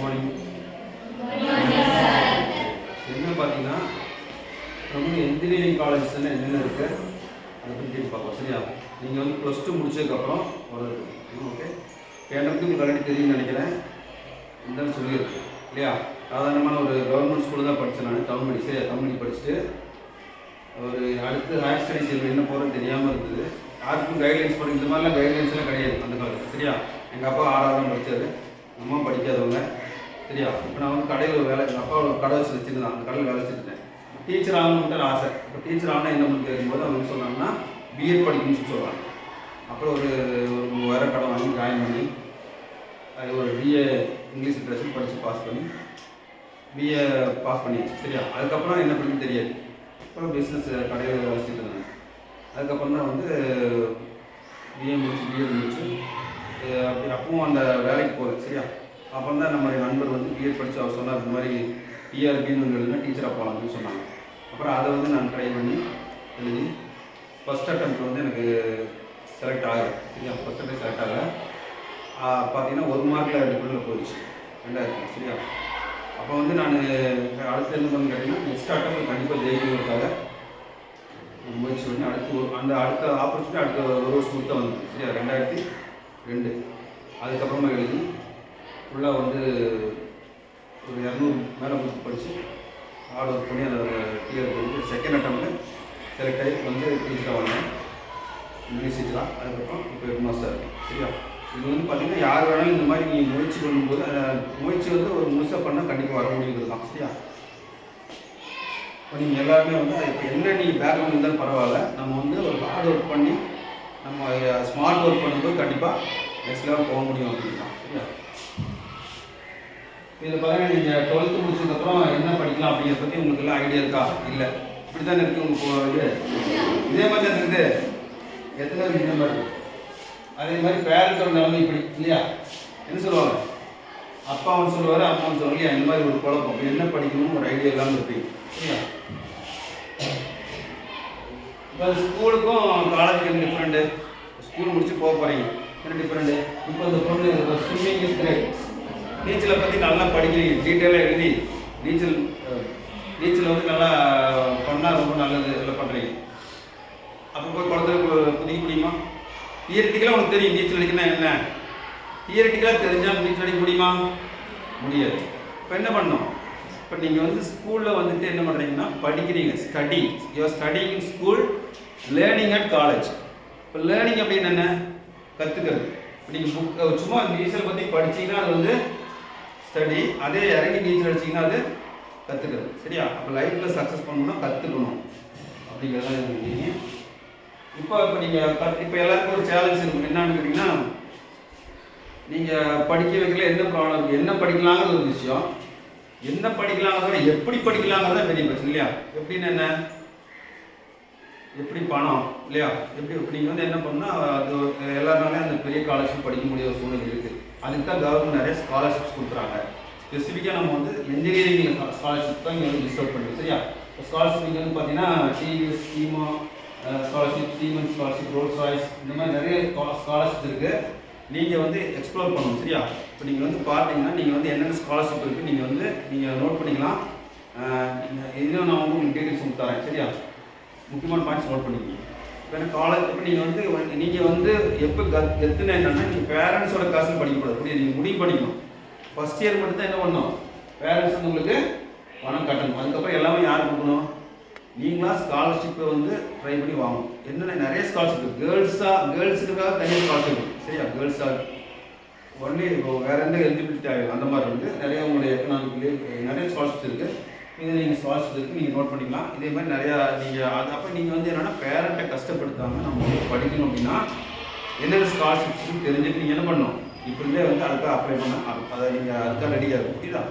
Morning. என்ன பார்த்தீங்கன்னா ரொம்ப இன்ஜினியரிங் காலேஜஸ்ன்னு என்னென்ன இருக்குது அதை பற்றி பார்ப்போம். சரியா? நீங்கள் வந்து +2 முடிச்சதுக்கப்புறம் வருது. ஓகே, எனக்கு உங்களுக்கு ஆல்ரெடி தெரியும்னு நினைக்கிறேன். இந்த சொல்லியிருக்கு இல்லையா? சாதாரணமான ஒரு கவர்மெண்ட் ஸ்கூலில் தான் படித்தேன் நான். தமிழ் சரியா? தமிழ் படிச்சுட்டு ஒரு அடுத்து ஹையர் ஸ்டடீஸ் என்ன போகிறேன்னு தெரியாமல் இருந்தது. யாருக்கும் கைட்லைன்ஸ் பண்ணி இந்த மாதிரிலாம் கைட்லைன்ஸ்லாம் கிடையாது அந்த காலத்தில். சரியா? எங்கள் அப்பா 6ஆவது படித்தார், அம்மா படிக்காதவங்க. சரியா? இப்போ நான் வந்து கடையில் ஒரு வேலை, எங்கள் அப்பா ஒரு கடை வச்சு வச்சுருந்தான், அந்த கடையில் வேலை வச்சுருந்தேன். டீச்சர் ஆகணுன்ட்டு ஆசை. இப்போ டீச்சர் ஆனால் என்ன பண்ணி கேட்கும்போது அவங்க சொன்னாங்கன்னா பிஎட் படிக்கணும்னு சொல்லுவாங்க. அப்புறம் ஒரு 3000 கடன் வாங்கி ஜாயின் பண்ணி ஒரு பிஏ இங்கிலீஷ் லிட்ரேச்சர் படித்து பாஸ் பண்ணி பிஏ பாஸ் பண்ணிடுச்சு. சரியா? அதுக்கப்புறம் என்ன பண்ணி தெரியாது. அப்புறம் பிஸ்னஸ் கடையில் வச்சுட்டு இருந்தாங்க. அதுக்கப்புறம் தான் வந்து பிஏ முடிச்சு பிஎட் முடிச்சு அப்படி அப்பவும் அந்த வேலைக்கு போகுது. சரியா? அப்புறம் தான் நம்மளுடைய நண்பர் வந்து பிஎட் படித்து அவர் சொன்னார், இந்த மாதிரி டிஆர்பின்னு எழுதுனா டீச்சராக போகலாம் அப்படின்னு சொன்னாங்க. அப்புறம் அதை வந்து நான் ட்ரை பண்ணி எழுதி ஃபஸ்ட் அட்டெம்ப்ட் வந்து எனக்கு செலக்ட் ஆகலை. சரியா? ஃபஸ்ட் அட்டெம்ப்ட் செலக்ட் ஆகலை. பார்த்தீங்கன்னா 1 மார்க்கில் டிஃப்ரெண்டில் போயிடுச்சு 2000. சரியா? அப்போ வந்து நான் அடுத்து என்ன பண்ணு கேட்டிங்கன்னா நெக்ஸ்ட் அட்டெம்ப்ட் கண்டிப்பாக ஜெயிக்கிறதுக்காக முயற்சி பண்ணி அடுத்த ஆப்பர்ச்சுனிட்டி அடுத்த ஒரு வருஷம் தான் வந்து. சரியா? 2002. அதுக்கப்புறமா எழுதி ஃபுல்லாக வந்து ஒரு 200 மேலே புக் படித்து ஹார்ட் ஒர்க் பண்ணி அதை கிளியர் பண்ணி செகண்ட் அட்டெம்ப்டில் செலக்ட் ஆகி வந்து டீச்சராக வந்தேன், இங்கிலீஷ் டீச்சராக. அதுக்கப்புறம் இப்போ ஹெட் மாஸ்டர். சரியா? இது வந்து பார்த்திங்கன்னா யார் வேணாலும் இந்த மாதிரி நீங்கள் முயற்சி பண்ணும்போது முயற்சி வந்து ஒரு முழுசாக பண்ணால் கண்டிப்பாக வர முடியுது தான். சரியா? இப்போ நீங்கள் எல்லாருமே வந்து இப்போ என்ன நீங்கள் பேக்ரவுண்ட் இருந்தாலும் பரவாயில்ல, நம்ம வந்து ஒரு ஹார்ட் ஒர்க் பண்ணி நம்ம ஸ்மார்ட் ஒர்க் பண்ணும்போது கண்டிப்பாக நெக்ஸ்ட் லெவல் போக முடியும் அப்படின்னா. சரியா? இதில் பார்த்தீங்கன்னா நீங்கள் 12th முடிச்சதுக்கப்புறம் என்ன படிக்கலாம் அப்படிங்கிறத பற்றி உங்களுக்கு எல்லாம் ஐடியா இருக்கா? இல்லை, இப்படி தானே இருக்குது உங்களுக்கு இதே மாதிரி தான் இருக்குது. எத்தனை பேருக்கு இந்த மாதிரி இருக்குது? அதே மாதிரி பேரண்ட்ஸோட நிலைமை இப்படி இல்லையா? என்ன சொல்லுவாங்க? அப்பா அவன் சொல்லுவார், அம்மா அவன் சொல்லுவாங்க இல்லையா? இந்த மாதிரி ஒரு குழப்பம், என்ன படிக்கணும்னு ஒரு ஐடியா இல்லாமல் இருப்பீங்க. சரியா? இப்போ ஸ்கூலுக்கும் காலேஜுக்கு என்ன டிஃப்ரெண்ட்டு? ஸ்கூல் முடிச்சு போக போகிறீங்க, என்ன டிஃப்ரெண்ட்டு? இப்போ இந்த பொண்ணு ஸ்விம்மிங் இஸ் கிரேட், நீச்சலை பற்றி நல்லா படிக்கிறீங்க, டீட்டெயிலாக எழுதி நீச்சல் வந்து நல்லா பண்ணால் ரொம்ப நல்லது எல்லாம் பண்ணுறீங்க. அப்போ போய் குளத்துல குதிக்க முடியுமா? தியரிட்டிக்கலாக உங்களுக்கு தெரியும் நீச்சல் அடிக்கணும்னா என்ன, தியரிட்டிக்கலாக தெரிஞ்சால் நீச்சல் அடிக்க முடியுமா? முடியாது. இப்போ என்ன பண்ணணும்? இப்போ நீங்கள் வந்து ஸ்கூலில் வந்துட்டு என்ன பண்ணுறீங்கன்னா படிக்கிறீங்க, study, your studying in school, learning at college. இப்போ லேர்னிங் அப்படின்னு என்ன? கற்றுக்கிறது. இப்போ நீங்கள் புக் சும்மா நீச்சல் பற்றி படிச்சிங்கன்னா அது வந்து ஸ்டடி, அதே இறங்கி நீச்சல் அடிச்சிங்கன்னா அது கற்றுக்கிறது. சரியா? அப்போ லைஃப்பில் சக்ஸஸ் பண்ணணும்னா கற்றுக்கணும் அப்படிங்கிறதான் இருக்கீங்க. இப்போ நீங்கள் இப்போ எல்லாருக்கும் ஒரு சேலஞ்ச் இருக்கும். என்னன்னு கேட்டிங்கன்னா, நீங்கள் படிக்க வைக்கல என்ன ப்ராப்ளம் இருக்குது? என்ன படிக்கலாங்கிற ஒரு விஷயம், என்ன படிக்கலாங்கிறத எப்படி படிக்கலாங்கிறத பெரிய பிரச்சனை இல்லையா? எப்படின்னு என்ன, எப்படி பணம் இல்லையா? எப்படி நீங்கள் வந்து என்ன பண்ணால் அது எல்லாருனாலே அந்த பெரிய காலேஜ் படிக்க முடியாத சூழ்நிலை இருக்குது. அதுக்கு தான் கவர்மெண்ட் நிறைய ஸ்காலர்ஷிப்ஸ் கொடுக்குறாங்க. ஸ்பெசிஃபிக்காக நம்ம வந்து இன்ஜினியரிங் ஸ்காலர்ஷிப் தான் இங்கே வந்து டிஸ்கவுட் பண்ணுறோம். சரியா? இப்போ ஸ்காலர்ஷிப் இங்கே வந்து பார்த்தீங்கன்னா TVS schema scholarship, siemens scholarship, Rolls Royce, இந்த மாதிரி நிறைய ஸ்காலர்ஷிப் இருக்குது. நீங்கள் வந்து எக்ஸ்ப்ளோர் பண்ணணும். சரியா? இப்போ நீங்கள் வந்து பார்த்தீங்கன்னா நீங்கள் வந்து என்னென்ன ஸ்காலர்ஷிப் இருக்குது நீங்கள் நோட் பண்ணிக்கலாம். இன்னும் நான் வந்து உங்களுக்கு டீட்டெயில்ஸ் கொடுத்துறேன். சரியா? முக்கியமான பாயிண்ட்ஸ் நோட் பண்ணிக்கணும். இப்போ காலேஜ் இப்போ நீங்கள் வந்து எப்போ கத்துனா என்னென்னா, நீங்கள் பேரண்ட்ஸோட காசுன்னு படிக்கக்கூடாது. அப்படி நீங்கள் முடிவு பண்ணிக்கணும். ஃபஸ்ட் இயர் மட்டும் தான் என்ன பண்ணணும், பேரண்ட்ஸ் வந்து உங்களுக்கு பணம் கட்டணும். அதுக்கப்புறம் எல்லாமே யார் கொடுக்கணும்? நீங்களா ஸ்காலர்ஷிப்பை வந்து ட்ரை பண்ணி வாங்கணும். என்னென்ன நிறைய ஸ்காலர்ஷிப் இருக்குது. கேர்ள்ஸுக்காக தனியாக ஸ்காலர்ஷிப் இருக்குது. சரியா? கேர்ள்ஸாக ஒன்லி இப்போ வேறு எந்த எலிஜிபிலிட்டி ஆகும் அந்த மாதிரி வந்து நிறைய உங்களுடைய எக்கனாமிக்லேயே நிறைய ஸ்காலர்ஷிப்ஸ் இருக்குது. இது நீங்கள் ஸ்காலர்ஷிப் இருக்குது, நீங்கள் நோட் பண்ணிக்கலாம். இதே மாதிரி நிறையா நீங்கள் அது அப்போ நீங்கள் வந்து என்னென்னா பேரண்ட்டை கஷ்டப்படுத்தாமல் நம்ம வந்து படிக்கணும் அப்படின்னா என்னென்ன ஸ்காலர்ஷிப்ஸ்னு தெரிஞ்சுட்டு நீங்கள் என்ன பண்ணணும், இப்படிலே வந்து அதுக்காக அப்ளை பண்ண அதை நீங்கள் அதுக்காக ரெடியாக இருக்கும். புரியுதா?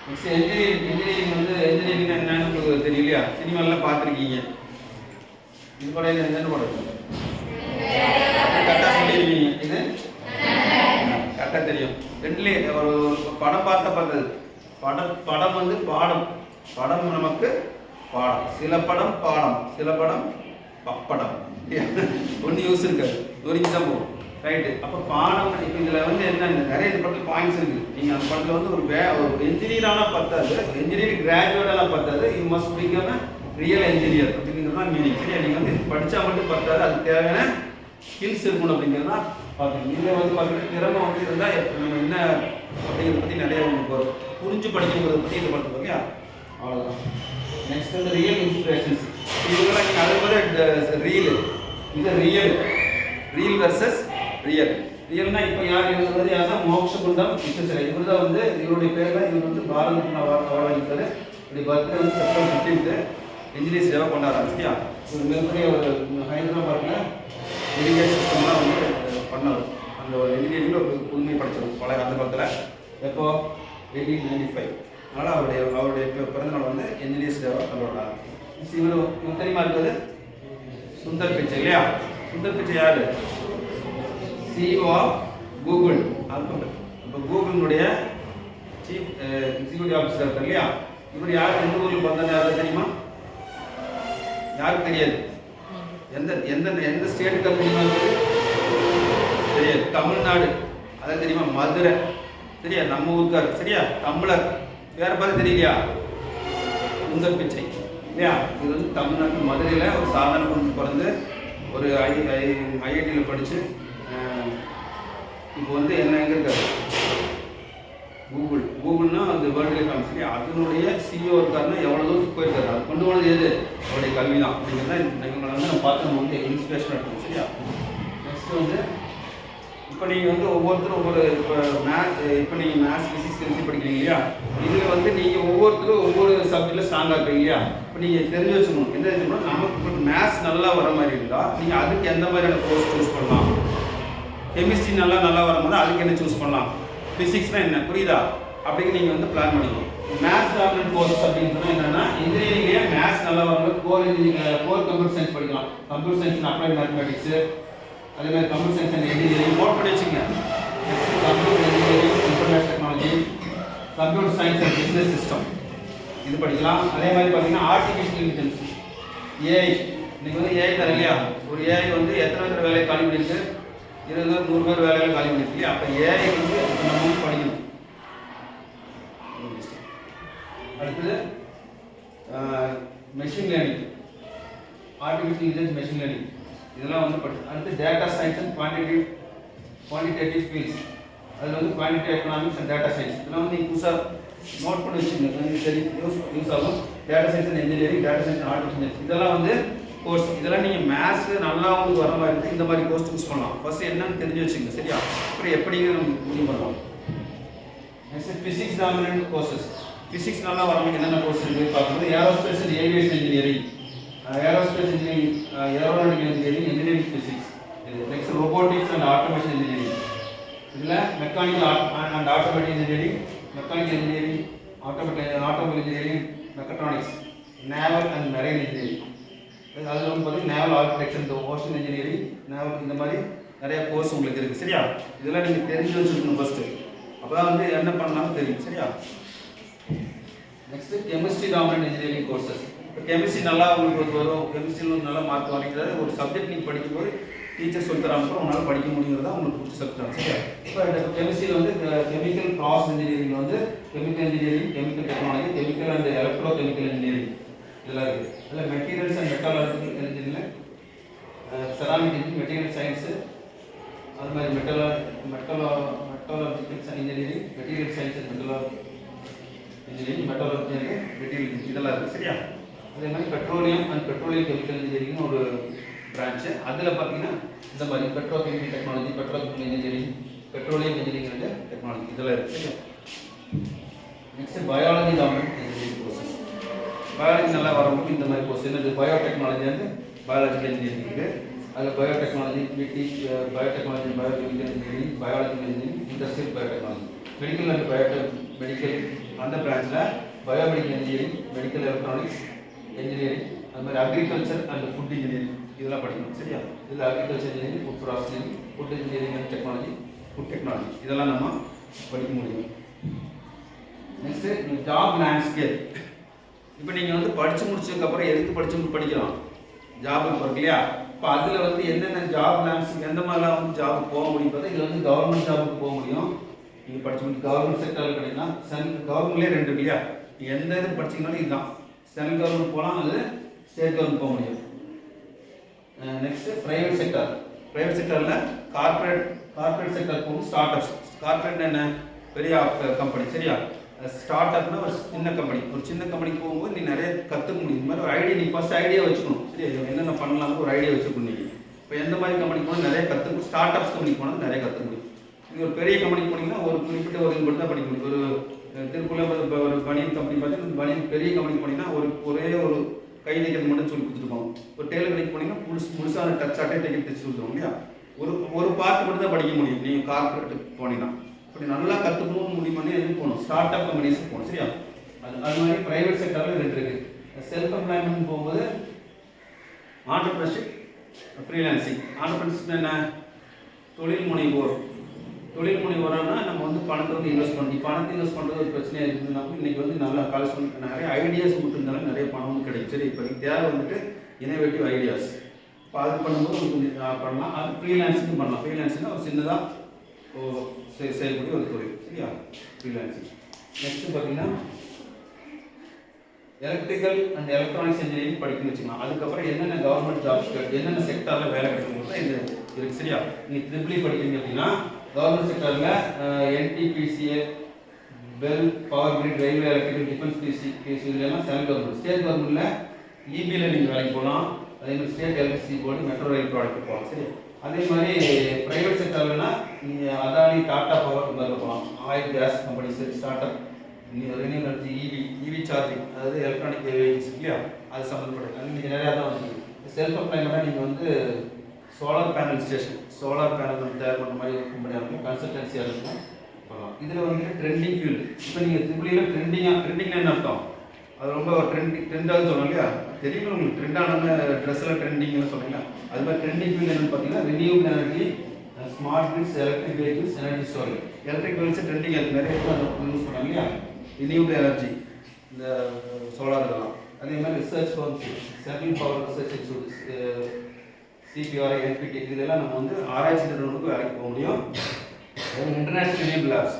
நெக்ஸ்ட் இன்ஜினியரிங் வந்து இன்ஜினியரிங் என்னன்னு உங்களுக்கு தெரியும் இல்லையா? சினிமாலாம் பார்த்துருக்கீங்க. இது கூட என்ன படம் கரெக்டாக சொல்லியிருக்கீங்க. இது கரெக்டாக தெரியும். ரெண்டுலேயே ஒரு படம் பார்த்தது படம் வந்து படம் நமக்கு பாடம். சில படம் பாடம், சில படம் பப்படம். ஒன்று யூஸ் இருக்காது, ஒதுக்கி தான் போகும். ரைட்டு. அப்போ பாடம் இப்போ இதில் வந்து என்ன நிறைய இது படத்தில் பாயிண்ட்ஸ் இருக்குது. நீங்கள் அந்த படத்தில் வந்து ஒரு என்ஜினியரானால் பத்தாது, இன்ஜினியரிங் கிராஜுவேட்டாலாம் பத்தாது, you must become real engineer அப்படிங்கிறது தான் மீனிங். சரியா? நீங்கள் வந்து படித்தா மட்டும் பத்தாது, அதுக்கு தேவையான ஸ்கில்ஸ் இருக்கணும் அப்படிங்கிறது தான் பார்க்கணும். இதில் வந்து பார்த்தீங்கன்னா திறமை வந்து இருந்தால் நம்ம என்ன அப்படிங்கிறத பற்றி நிறைய உங்களுக்கு வரும். புரிஞ்சு படிக்கிறத பற்றி இந்த படத்தை இல்லையா? அவ்வளோதான். நெக்ஸ்ட் வந்து ரியல் இன்ஸ்பிரேஷன்ஸ். இதெல்லாம் நீங்கள் அதே மாதிரி ரியல் ரியல் வெர்சஸ் ரியல். ரியல்னா இப்போ யார் எழுதுறது யாருன்னா மோக்ஷகுண்டம் விஸ்வேஸ்வரய்யா. இவர் தான் வந்து இவருடைய பேரில் இவர் வந்து பாரத ரத்னா அவார்டு வாங்கியிருக்காரு. இப்படி பர்த்டே வந்து செப்டம்பர் 15 இன்ஜினியர்ஸ் டேவாக கொண்டாடுறாங்க. சரியா? ஒரு மிகப்பெரிய ஒரு ஹைதராபாத்தில் இரிகேஷன் சிஸ்டம்லாம் வந்து பண்ணவர். அந்த ஒரு இன்ஜினியரிங்கில் ஒரு புதுமை படித்தவர் பழைய அந்த காலத்தில். எப்போ 1895. அதனால் அவருடைய பிறந்தநாள் வந்து இன்ஜினியர்ஸ் டேவாக கொண்டாடுறாங்க. இவர் தெரியுமா இருக்குது சுந்தர் பிச்சை இல்லையா? சுந்தர் பிச்சை யார்? CEO of Google Alphabet. இப்போ கூகுளினுடைய சீஃப் எக்ஸிக்யூட்டிவ் ஆஃபீஸர் இருக்கார் இல்லையா? இவர் யார், எந்த ஊரில் பிறந்தாரு யாரும் தெரியுமா? யாருக்கு தெரியாது? எந்த எந்த எந்த ஸ்டேட்டுக்கு தெரியுமா? தெரியாது. தமிழ்நாடு. அதான் தெரியுமா? மதுரை. சரியா? நம்ம ஊருக்கார். சரியா? தமிழர். வேற பார்த்து தெரியலையா? சுந்தர் பிச்சை இல்லையா? இது வந்து தமிழ்நாட்டு மதுரையில் ஒரு சாதாரண பொண்ணு பிறந்து ஒரு ஐஐடியில் படித்து இப்போ வந்து என்ன எங்கே இருக்காரு? கூகுள்னா அந்த வேர்ல்டு எக்கானமி அதனுடைய CEO இருக்காருன்னா எவ்வளோ தூரத்துக்கு போயிருக்காரு. அது கொண்டு போனது எது? அவருடைய கல்வி தான். அப்படிங்கிறத இவங்களை வந்து நம்ம பார்த்து நம்ம வந்து இன்ஸ்பிரேஷன் எடுக்கணும். சரியா? நெக்ஸ்ட் வந்து இப்போ நீங்கள் வந்து ஒவ்வொருத்தரும் ஒவ்வொரு இப்போ நீங்கள் மேத்ஸ் ஃபிசிக்ஸ் கெமிஸ்ட்ரி படிக்கிறீங்க இல்லையா? இதில் வந்து நீங்கள் ஒவ்வொருத்தரும் ஒவ்வொரு சப்ஜெக்டில் ஸ்ட்ராங்காக இருப்பீங்க இல்லையா? இப்போ நீங்கள் தெரிஞ்சு வச்சுக்கணும். என்ன தெரிஞ்சுக்கணும்? நமக்கு இப்போ மேத்ஸ் நல்லா வர மாதிரி இருந்தால் நீங்கள் அதுக்கு எந்த மாதிரியான கோர்ஸ் சூஸ் பண்ணலாம். கெமிஸ்ட்ரி நல்லா வரும்போது அதுக்கு என்ன சூஸ் பண்ணலாம். ஃபிசிக்ஸ்னால் என்ன புரியுதா? அப்படிங்க நீங்கள் வந்து பிளான் பண்ணிக்கணும். மேத்ஸ் டாமினன்ட் கோர்ஸ் அப்படின்னு சொன்னால் என்னென்னா இன்ஜினியரிங்லேயே மேத்ஸ் நல்லா வரும்போது கோர் கம்ப்யூட்டர் சயின்ஸ் படிக்கலாம். கம்ப்யூட்டர் சயின்ஸ் அப்ளைட் மேத்தமெட்டிக்ஸு, அதே மாதிரி computer science and engineering note பண்ணி வச்சுங்க. Computer engineering, information technology, computer science and business system இது படிக்கலாம். அதே மாதிரி பார்த்தீங்கன்னா ஆர்டிஃபிஷியல் இன்டெலிஜென்ஸ், ஏஐ. இன்னைக்கு வந்து ஏஐ தர இல்லையா? ஒரு ஏஐ வந்து எத்தனை பேர் வேலையை காலி பண்ணியிருக்கு? 20 100 பேர் வேலைகள் காலி பண்ணியிருக்கு இல்லையா? அப்போ ஏஐ வந்து நம்ம வந்து படிக்கணும். அடுத்தது machine learning, artificial intelligence, machine learning இதெல்லாம் வந்து அடுத்து data science and quantitative fields. அதில் வந்து quantitative economics and data science இதெல்லாம் வந்து நீங்கள் புதுசாக நோட் பண்ணி வச்சுக்கோங்க. தெரியும் யூஸ் ஆகும். Data science and engineering, data science and artificial இதெல்லாம் வந்து கோர்ஸ். இதெல்லாம் நீங்கள் மேத்ஸ் நல்லா வந்து வர மாதிரி இருக்குது இந்த மாதிரி கோர்ஸ் சூஸ் பண்ணலாம். ஃபர்ஸ்ட் என்னன்னு தெரிஞ்சு வச்சுங்க. சரியா? அப்புறம் எப்படிங்க நம்ம முடிவு பண்ணலாம். Next physics dominant courses. Physics நல்லா வரவங்க என்னென்ன கோர்ஸ் இருக்குது பார்க்கும்போது aerospace and aviation engineering, aerospace engineering, aeronautical engineering, engineering physics. Next robotics and automation engineering. இதில் mechanical and automatic engineering, mechanical engineering, automobile engineering, mechatronics, naval and marine engineering. அதில் வந்து பார்த்தீங்கன்னா naval architecture, இந்த ocean engineering, naval இந்த மாதிரி நிறைய course உங்களுக்கு இருக்குது. சரியா? இதெல்லாம் நீங்கள் தெரிஞ்சு வச்சுருக்கணும் ஃபஸ்ட்டு. அப்போ தான் வந்து என்ன பண்ணலாம்னு தெரியும். சரியா? Next chemistry dominant engineering courses. இப்போ கெமிஸ்ட்ரி நல்லா உங்களுக்கு வரும், கெமிஸ்ட்ரியில் நல்லா மார்க் வாங்கிக்கிறது. ஒரு சப்ஜெக்ட் நீங்கள் படிக்கும்போது டீச்சர் சொல்லி தராமல் உங்களால் படிக்க முடியுங்கிறதா உங்களுக்கு பிடிச்ச சப்ஜெக்ட். சரியா? இப்போ கெமிஸ்ட்ரியில் வந்து கெமிக்கல் ப்ராசஸ் இன்ஜினியரிங் வந்து chemical engineering, chemical technology, chemical and electro chemical engineering இதெல்லாம் இருக்குது. அதில் materials and metallurgical engineering, ceramic engineering, material science, அது மாதிரி metallurgical engineering, material science and engineering, metallurgy material இதெல்லாம் இருக்குது. சரியா? அதே மாதிரி பெட்ரோலியம் அண்ட் பெட்ரோலியம் கெமிக்கல் இன்ஜினியரிங்னு ஒரு பிரான்ச்சு. அதில் பார்த்தீங்கன்னா இந்த மாதிரி petro chemical technology, petro chemical engineering, petroleum engineering and technology இதெல்லாம் இருக்குது. சரியா? Next biology dominant engineering courses. Biology நல்லா வரவங்களுக்கு இந்த மாதிரி கோர்ஸ் என்னது? பயோடெக்னாலஜி வந்து பயாலஜிக்கல் இன்ஜினியரிங் இருக்குது. அதில் biotechnology, biotechnology, biochemical engineering, biological engineering, industrial biotechnology, medical and medical அந்த பிரான்ச்சில் biomedical engineering, medical electronics engineering, அது மாதிரி அக்ரிகல்ச்சர் அண்ட் ஃபுட் இன்ஜினியரிங் இதெல்லாம் படிக்கணும். சரியா? இதில் agriculture engineering, food processing, food engineering and technology, food technology இதெல்லாம் நம்ம படிக்க முடியும். Next job landscape. இப்போ நீங்கள் வந்து படித்து முடிச்சதுக்கப்புறம் எதுக்கு படிக்கலாம்? ஜாபுக்கு போகிறோம் இல்லையா? இப்போ அதில் வந்து என்னென்ன ஜாப் லேண்ட்ஸ் எந்த மாதிரிலாம் வந்து ஜாப் போக முடியும் பார்த்தா இதில் வந்து கவர்மெண்ட் ஜாபுக்கு போக முடியும். நீங்கள் படிச்சு முடிச்சு கவர்மெண்ட் செக்டரில் கிடைக்கலாம். கவர்மெண்ட்லேயே 2 இல்லையா, எந்த இது படிச்சிங்கனாலும் இதுதான். சென்ட்ரல் கவர்மெண்ட் போகலாம், அது ஸ்டேட் கவர்மெண்ட் போக முடியும். Next private sector. ப்ரைவேட் செக்டரில் கார்பரேட் செக்டர் போகும். Start ups. கார்பரேட் என்ன, பெரிய கம்பெனி சரியா. ஸ்டார்ட் அப்னா ஒரு சின்ன கம்பெனி. ஒரு சின்ன கம்பெனிக்கு போகும்போது நீ நிறைய கற்றுக்க முடியும். இந்த மாதிரி ஒரு ஐடியா, நீ ஃபஸ்ட் ஐடியா வச்சுக்கணும் சரியா. என்னென்ன பண்ணலாம்னு ஒரு ஐடியா வச்சுக்கணும். நீங்கள் இப்போ எந்த மாதிரி கம்பெனிக்கு போனால் நிறைய கற்றுக்கணும். ஸ்டார்ட் அப்ஸ் கம்பெனிக்கு போனால் நிறைய கற்றுக்க முடியும். நீங்கள் ஒரு பெரிய கம்பெனிக்கு போனீங்கன்னா ஒரு குறிப்பிட்ட ஒரு மட்டும் தான் படிக்க முடியும். ஒரு திருக்குள்ள ஒரு பனியன் கம்பெனி பார்த்தீங்கன்னா பனியன் பெரிய கம்பெனிக்கு போனீங்கன்னா ஒரே ஒரு கை தைக்கிறது மட்டும் சொல்லி கொடுத்துருப்பாங்க. ஒரு டெய்லர் கடைக்கு போனீங்கன்னா முழுசான சட்டை தைக்கிறது தைச்சு கொடுத்துருவோம் இல்லையா. ஒரு பார்ட் மட்டும் தான் படிக்க முடியும் நீங்கள் கார்பரேட்டுக்கு போனீங்கன்னா. அப்படி நல்லா கற்றுக்கணும்னு முடியுமானே எதுக்கு போகணும், ஸ்டார்ட் அப் கம்பெனிஸுக்கு போகணும் சரியா. அது மாதிரி ப்ரைவேட் செக்டரில் 2 இருக்குது. செல்ஃப் எம்ப்ளாய்மெண்ட் போகும்போது ஆண்டர்பிரினர்ஷிப், ஃப்ரீலான்சிங். ஆண்டர்பிரினர்ஷிப் என்ன, தொழில் முனைவோர். தொழில் முனைவோர்னா நம்ம வந்து பணத்தை வந்து இன்வெஸ்ட் பண்ணி இன்வெஸ்ட் பண்ணுறது ஒரு பிரச்சனையாக இருக்குதுனாலும் இன்றைக்கி வந்து நல்லா காலேஜ் பண்ணி நிறைய ஐடியாஸ் மட்டும் நிறைய பணம் வந்து கிடைக்கும் சரி. இப்போ தேவை வந்துட்டு இனோவேட்டிவ் ஐடியாஸ். இப்போ அது பண்ணும்போது கொஞ்சம் பண்ணலாம். அது ஃப்ரீலான்சிங் பண்ணலாம். ஃப்ரீலான்சிங்னா ஒரு சின்னதாக செய்யக்கூடிய ஒரு தொழில் சரியா, ஃப்ரீலான்சிங். நெக்ஸ்ட் பார்த்தீங்கன்னா எலக்ட்ரிக்கல் அண்ட் எலக்ட்ரானிக்ஸ் இன்ஜினியரிங் படிக்கணும்னு வச்சுக்கலாம். அதுக்கப்புறம் என்னென்ன கவர்மெண்ட் ஜாப்ஸ் என்னென்ன செக்டரில் வேலை கிடைக்கும் தான் இது இருக்குது சரியா. நீங்கள் ட்ரிபிள் படிக்கிறீங்க அப்படின்னா கவர்மெண்ட் செக்டரில் NTPCA, BEL, power grid, railway, electrical, defence, PC இதெல்லாம் சென்ட்ரல் கவர்மெண்ட். ஸ்டேட் கவர்மெண்ட்டில் EBயில் நீங்கள் வேலைக்கு போகலாம். அதே மாதிரி state electricity board, metro rail product போகலாம் சரி. அதே மாதிரி ப்ரைவேட் செக்டர்லனா நீங்கள் அதானி, டாடா பவர் இந்த மாதிரி போகலாம். Oil case companies, start up, renewal energy, EV charging, அதாவது எலக்ட்ரானிக் வெஹிக்கிள்ஸ் இல்லையா, அது சம்மந்தப்பட்டது. அது நீங்கள் நிறையா தான் வந்து செல்ஃப் எம்ப்ளாய்மெண்ட்டாக நீங்கள் வந்து solar panel station, solar panel வந்து தயார் பண்ணுற மாதிரி கம்பெனியாக இருக்கும், கன்சல்டன்சியாக இருக்கும் போகலாம். இதில் வந்து ட்ரெண்டிங் ஃபீல்டு. இப்போ நீங்கள் ட்ரிபிளியில் ட்ரெண்டிங்னா என்ன அர்த்தம், அது ரொம்ப ட்ரெண்டாக சொல்லணும் இல்லையா. தெரியும் உங்களுக்கு ட்ரெண்டான ட்ரெஸ்ஸில் ட்ரெண்டிங்னு சொன்னீங்கன்னா அது மாதிரி ட்ரெண்டிங் ஃபீல்டு என்னென்னு பார்த்தீங்கன்னா renewal energy, smart grids, electric vehicles, energy storage. Electric vehicles trending இருக்குது, நிறைய பேர் யூஸ் பண்ணாங்க இல்லையா. ரினியூவல் எனர்ஜி, இந்த சோலார் இதெல்லாம். அதே மாதிரி research firms, central power research institute, CPRI, NPT இதெல்லாம் நம்ம வந்து ஆராய்ச்சி நிறுவனத்துக்கு வேலைக்கு போக முடியும். இன்டர்நேஷனல் ரினியூவல் லேப்ஸ்,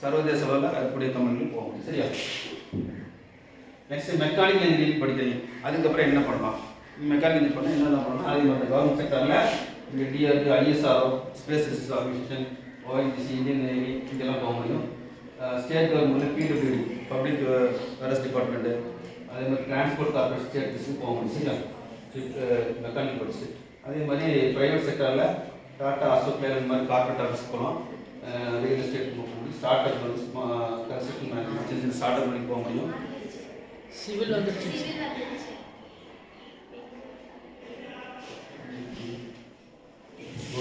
சர்வதேச அளவில் இருக்கக்கூடிய கம்பெனிகளுக்கு போக முடியும் சரியா. நெக்ஸ்ட் மெக்கானிக்கல் இன்ஜினியரிங் படிக்கிறீங்க. அதுக்கப்புறம் என்ன பண்ணலாம், மெக்கானிக்கல் இன்ஜினியரிங் பண்ணால் என்னென்ன பண்ணலாம், அதே மாதிரி கவர்மெண்ட் செக்டரில் இந்த DRD, ISRO, space research organisation, ONGC, Indian navy இதெல்லாம் போக முடியும். ஸ்டேட் கவர்மெண்ட்டில் PWD, பப்ளிக் அஃபேர்ஸ் டிபார்ட்மெண்ட்டு, அதே மாதிரி டிரான்ஸ்போர்ட் கார்பரேஷன் ஸ்டேட் டிஸ்ட்ரிக்ட் போக முடியும் சரியா, மெக்கானிக்கல் படிச்சு. அதே மாதிரி ப்ரைவேட் செக்டரில் டாடா, அசோக் லேலண்ட் இந்த மாதிரி கார்பரேட் ஆஃபீஸ் போகலாம். ரியல் எஸ்டேட் போக முடியும். ஸ்டார்ட் அப் வந்து கன்ஸ்ட்ரக்ஷன் மேனேஜ்மெண்ட் சின்ன ஸ்டார்ட் அப் பண்ணி போக முடியும். சிவில் வந்துருச்சு.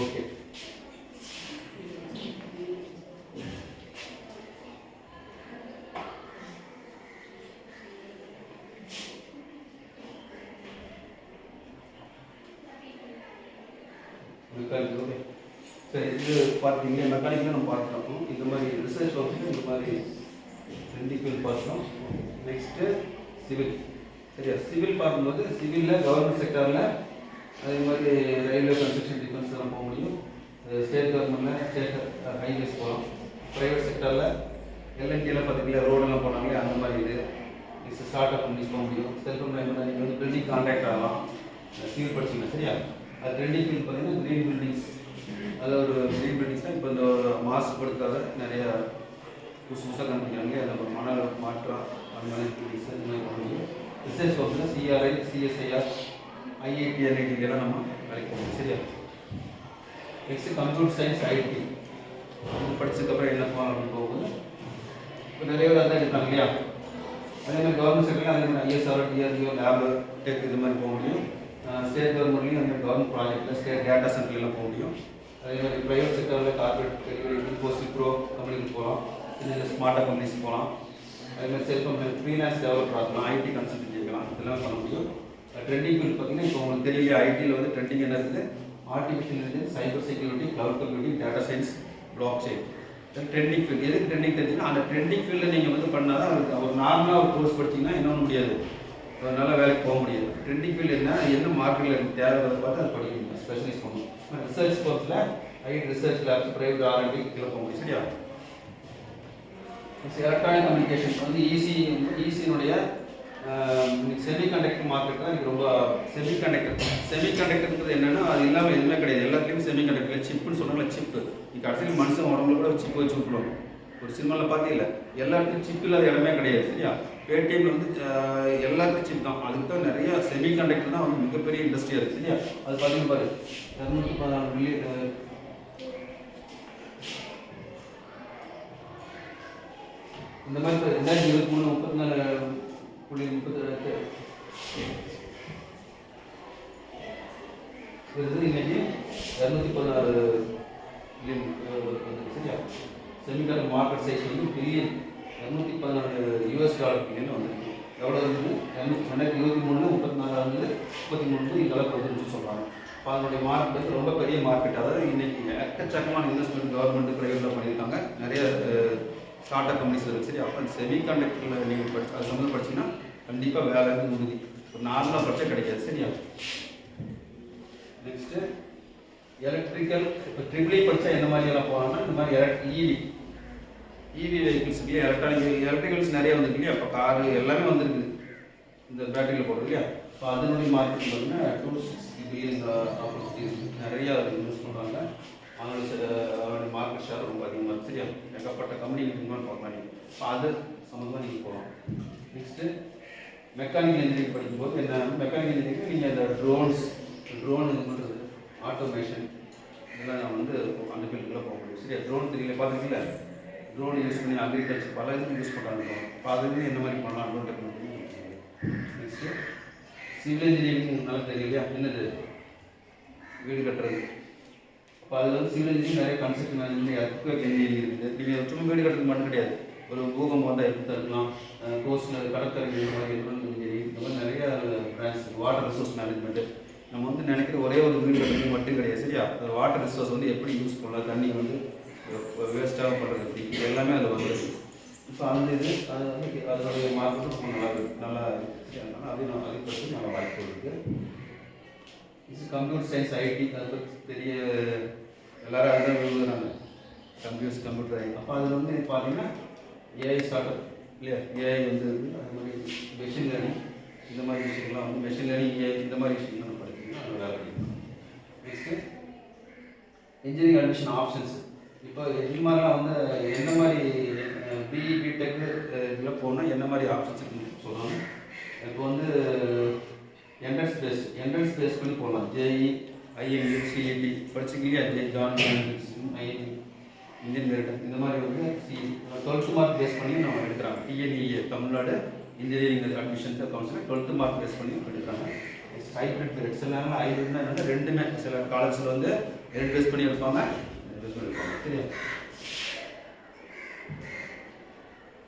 ஓகே, மெக்கானிக்கல் ஓகே சரி. இது பார்த்தீங்க மெக்கானிக்கல் நம்ம பார்த்துட்டோம். இந்த மாதிரி ரிசர்ச் ஒர்க்கு இந்த மாதிரி ட்ரெண்டிங் பார்த்தோம். நெக்ஸ்ட்டு சிவில் சரியா. சிவில் பார்க்கும்போது சிவிலில் கவர்மெண்ட் செக்டரில் அதே மாதிரி ரயில்வே, கன்ஸ்ட்ரக்ஷன், டிஃபென்ஸ் எல்லாம் போக முடியும். ஸ்டேட் கவர்மெண்ட்டில் ஸ்டேட் ஹைவேஸ் போகலாம். ப்ரைவேட் செக்டரில் LNTலாம் பார்த்தீங்களா, ரோடெல்லாம் போனாங்களே அந்த மாதிரி இது ஸ்டார்ட் அப் கம்பெனிஸ் போக முடியும். செல்ஃப் எம்ப்ளாய்மெண்ட் நீங்கள் வந்து பில்டிங் கான்ட்ராக்ட் ஆகலாம் சிவில் படிச்சிங்கன்னா சரியா. அது ட்ரெண்டிங் ஃபீல்டு பார்த்தீங்கன்னா க்ரீன் பில்டிங்ஸ், அதில் ஒரு க்ரீன் பில்டிங்ஸ்னால் இப்போ இந்த மாசுபடுத்தாத நிறைய புதுசாக கண்டுபிடிக்கிறாங்க, அதில் மணல் மாற்றம் அந்த மாதிரி பில்டிங்ஸ் இந்த மாதிரி போக முடியும். ரிசர்ச் ஒர்க்கில் CRI, CSIR, IIT, NIT இதெல்லாம் நம்ம வேலைக்கு போகணும் சரியா. நெக்ஸ்ட்டு கம்ப்யூட்டர் சயின்ஸ், IT படித்ததுக்கப்புறம் என்ன போகலாம் அப்படின்னு போகும்போது இப்போ நிறைய பேர் அதான் இருக்காங்க இல்லையா. அதே மாதிரி கவர்மெண்ட் செக்டரில் அதே மாதிரி ISRO, DRDO, லேபு, டெக் இது மாதிரி போக முடியும். ஸ்டேட் கவர்மெண்ட்லேயும் அந்த கவர்மெண்ட் ப்ராஜெக்டில் ஸ்டேட் டேட்டா சென்டர்லாம் போக முடியும். அதே மாதிரி ப்ரைவேட் செக்டரில் கார்பரேட் இன்ஃபோசிஸ், ப்ரோ கம்பெனிக்கு போகலாம். சின்ன ஸ்மார்ட்டாக கம்பெனிஸ் போகலாம். அதே மாதிரி செல்ஃப் ஃப்ரீலான்ஸ் டெவலப்பர் ஆகலாம், IT கன்சல்டன்சி இருக்கலாம், இதெல்லாம் பண்ண முடியும். ட்ரெண்டிங் ஃபீல்டு பார்த்தீங்கன்னா இப்போ உங்களுக்கு தெரியல, ஐடியில் வந்து ட்ரெண்டிங் என்ன இருக்குது, artificial intelligence, cyber security, cloud computing, data science, blockchain. Trending field எதுக்கு ட்ரெண்டிங் தெரிஞ்சுன்னா அந்த ட்ரெண்டிங் ஃபீல்டில் நீங்கள் வந்து பண்ணால் தான் ஒரு நார்மலாக ஒரு கோர்ஸ் படிச்சிங்கன்னா என்ன பண்ண முடியாது, ஒரு நல்ல வேலைக்கு போக முடியும். ட்ரெண்டிங் ஃபீல்டு என்ன மார்க்கெட்டில் தேவை பார்த்து அதை படிக்கணும், ஸ்பெஷலைஸ் பண்ணணும். ரிசர்ச் கோர்ஸில் ரிசர்ச் லேப்ஸ், ப்ரைவேட் R&D இதில் போக முடியும். சரியா? எலக்ட்ரானிக் கம்யூனிகேஷன் வந்து ஈஸியினுடைய செமிகண்டக்டர் மார்க்கெட் தான் எனக்கு ரொம்ப செமிகண்டக்டர்ன்றது என்னென்னா அது இல்லாமல் எதுவுமே கிடையாது. எல்லாத்துலேயும் செமிகண்டக்டர் சிப்புன்னு சொன்னாங்களே, சிப்பு நீ கடைசியில் மனுஷன் உடம்புல கூட சிப்பு வச்சு விட்டுருவோம். ஒரு சினிமாவில் பார்த்தீங்கல்ல, எல்லாத்துக்கும் சிப் இல்லாத இடமே கிடையாது. சரியா? பேடிஎம்ல வந்து எல்லாத்துக்கும் சிப் தான். அதுக்கு தான் நிறைய செமிகண்டக்டர் தான் வந்து மிகப்பெரிய இண்டஸ்ட்ரியாக இருக்குது. சரியா? அது பார்த்தீங்கன்னா பாரு 214 மில்லியன் இந்த மாதிரி 2023 34.32 இன்னைக்கு 216 மில்லியன். சரியா? செமிகண்டக்டர் மார்க்கெட் சைஸ் வந்து பில்லியன் $216 பில்லியன் வந்துருக்கு. எவ்வளோ இருக்குது? 2023 34 இந்த அளவுக்கு வந்துருச்சு சொல்கிறாங்க. இப்போ அதனுடைய மார்க்கெட் வந்து ரொம்ப பெரிய மார்க்கெட். அதாவது இன்னைக்கு எக்கச்சக்கமான இன்வெஸ்ட்மெண்ட் கவர்மெண்ட் ப்ரைவேட்டில் பண்ணியிருக்காங்க. நிறைய ஸ்டார்ட் அப் கம்பெனிஸ் இருக்குது. சரி, அப்போ செமிகண்டக்டரில் நீங்கள் அது சம்மந்தம் படிச்சிங்கன்னா கண்டிப்பாக வேலை உறுதி. ஒரு நார்மலாக படித்தா கிடைக்காது. சரியா? Next electrical. இப்போ ட்ரிபிள் படித்தா எந்த மாதிரியெல்லாம் போகலாம்னா இந்த மாதிரி இவி வெஹிக்கிள்ஸ் இல்லையா, எலக்ட்ரிக்கல்ஸ் நிறைய வந்துருக்கு இல்லையா. இப்போ காரு எல்லாமே வந்துருக்குது இந்த பேட்டரியில் போடுறது இல்லையா. இப்போ அதனுடைய மார்க்கெட் பார்த்தீங்கன்னா 260 பில்லியன் ஆப்பர்ச்சுனிட்டிஸ் நிறையா இன்வெஸ்ட் பண்ணுறாங்க. அவங்களுடைய மார்க்கெட் ஷேர் ரொம்ப அதிகமாக இருக்குது. சரியா? ஏகப்பட்ட கம்பெனி இன்வெஸ்ட் பண்ணலாம். இப்போ அது சம்மந்தமாக நீங்கள் போகலாம். நெக்ஸ்ட்டு மெக்கானிக்கல் இன்ஜினியரிங் படிக்கும்போது என்ன, மெக்கானிக்கல் இன்ஜினியரிங் நீங்கள் அந்த ட்ரோன் இது பண்ணுறது, ஆட்டோமேஷன் இதெல்லாம் வந்து அந்த ஃபீல்டுக்குள்ளே போக முடியும். சரியா? ட்ரோன் தெரியல பார்த்துருக்கீங்களா? ட்ரோன் யூஸ் பண்ணி அக்ரிகல்ச்சர் பல இதுக்கு யூஸ் பண்ணுறாங்க. இப்போ அதுலேயும் என்ன மாதிரி பண்ணலாம், drone technology. Next civil engineering நல்லா தெரியலையா, என்னது வீடு கட்டுறது. இப்போ அதில் வந்து சிவில் இன்ஜினியரிங் நிறைய கன்ஸ்ட்ரக்ஷன் மேனேஜ்மெண்ட், எர்த்குவேக் இன்ஜினியரிங் இருக்குது. நீங்கள் சும்மா வீடு கட்டுறது மட்டும் கிடையாது, ஒரு பூகம்பம் வந்தால் எப்படி தடுக்கலாம், கோஸ்டில் கடற்கரை இந்த மாதிரி இன்ஜினியரிங், இந்த மாதிரி நிறைய பிரான்ச். வாட்டர் ரிசோர்ஸ் மேனேஜ்மெண்ட்டு நம்ம வந்து நினைக்கிற ஒரே ஒரு வீடு கட்டுறது மட்டும் கிடையாது. சரியா? வாட்டர் ரிசோர்ஸ் வந்து எப்படி யூஸ் பண்ணலாம், தண்ணி வந்து வேஸ்ட்டாக பண்ணுறது எப்படி, இது எல்லாமே அதில் வந்துருக்கு. இப்போ அந்த இது அது வந்து அதனுடைய மார்க்கெட்டும் ரொம்ப நல்லா இருக்குது. அதனால் அதையும் அதை பற்றி நல்ல வாய்ப்பு இருக்குது. இது கம்ப்யூட்டர் சயின்ஸ், ஐடி, அதை பற்றி பெரிய எல்லோரும் அதுதான் விரும்புகிறாங்க, கம்ப்யூட்டர் ஐடி. அப்போ அதில் வந்து பார்த்தீங்கன்னா ஏஐ ஸ்டார்ட் அப் இல்லையா, ஏஐ வந்து அது மாதிரி மெஷின் லேர்னிங் இந்த மாதிரி விஷயங்கள்லாம் வந்து மெஷின் லேர்னிங், ஏஐ இந்த மாதிரி விஷயங்கள்லாம் நம்ம படிச்சிங்கன்னா அது வேலை கிடைக்கும். Next engineering admission options. இப்போ இது மாதிரிலாம் வந்து என்ன மாதிரி பிஇ பிடெக் இதில் போனால் என்ன மாதிரி ஆப்ஷன்ஸ் இருக்குன்னு சொல்கிறாங்க. இப்போ வந்து என்ட்ரன்ஸ் பேஸ் பண்ணி போகலாம். ஜேஇ, ஐஎம்யூ, சிஇடி படிச்சுக்கிங்க. ஜான் ஐஎம்யூ, இந்தியன் மெரிட் இந்த மாதிரி வந்து 12th மார்க் பேஸ் பண்ணி நம்ம எடுக்கிறாங்க. TNEA Tamil Nadu engineering admission council 12th mark base பண்ணி எடுக்கிறாங்க. ஹைப்ரிட் பீரியட் சில நேரம் ஹைப்ரிட்னா என்னென்னா ரெண்டுமே, சில காலேஜில் வந்து 2 பேஸ் பண்ணி எடுப்பாங்க, 2 பேஸ் பண்ணி எடுப்பாங்க. சரியா?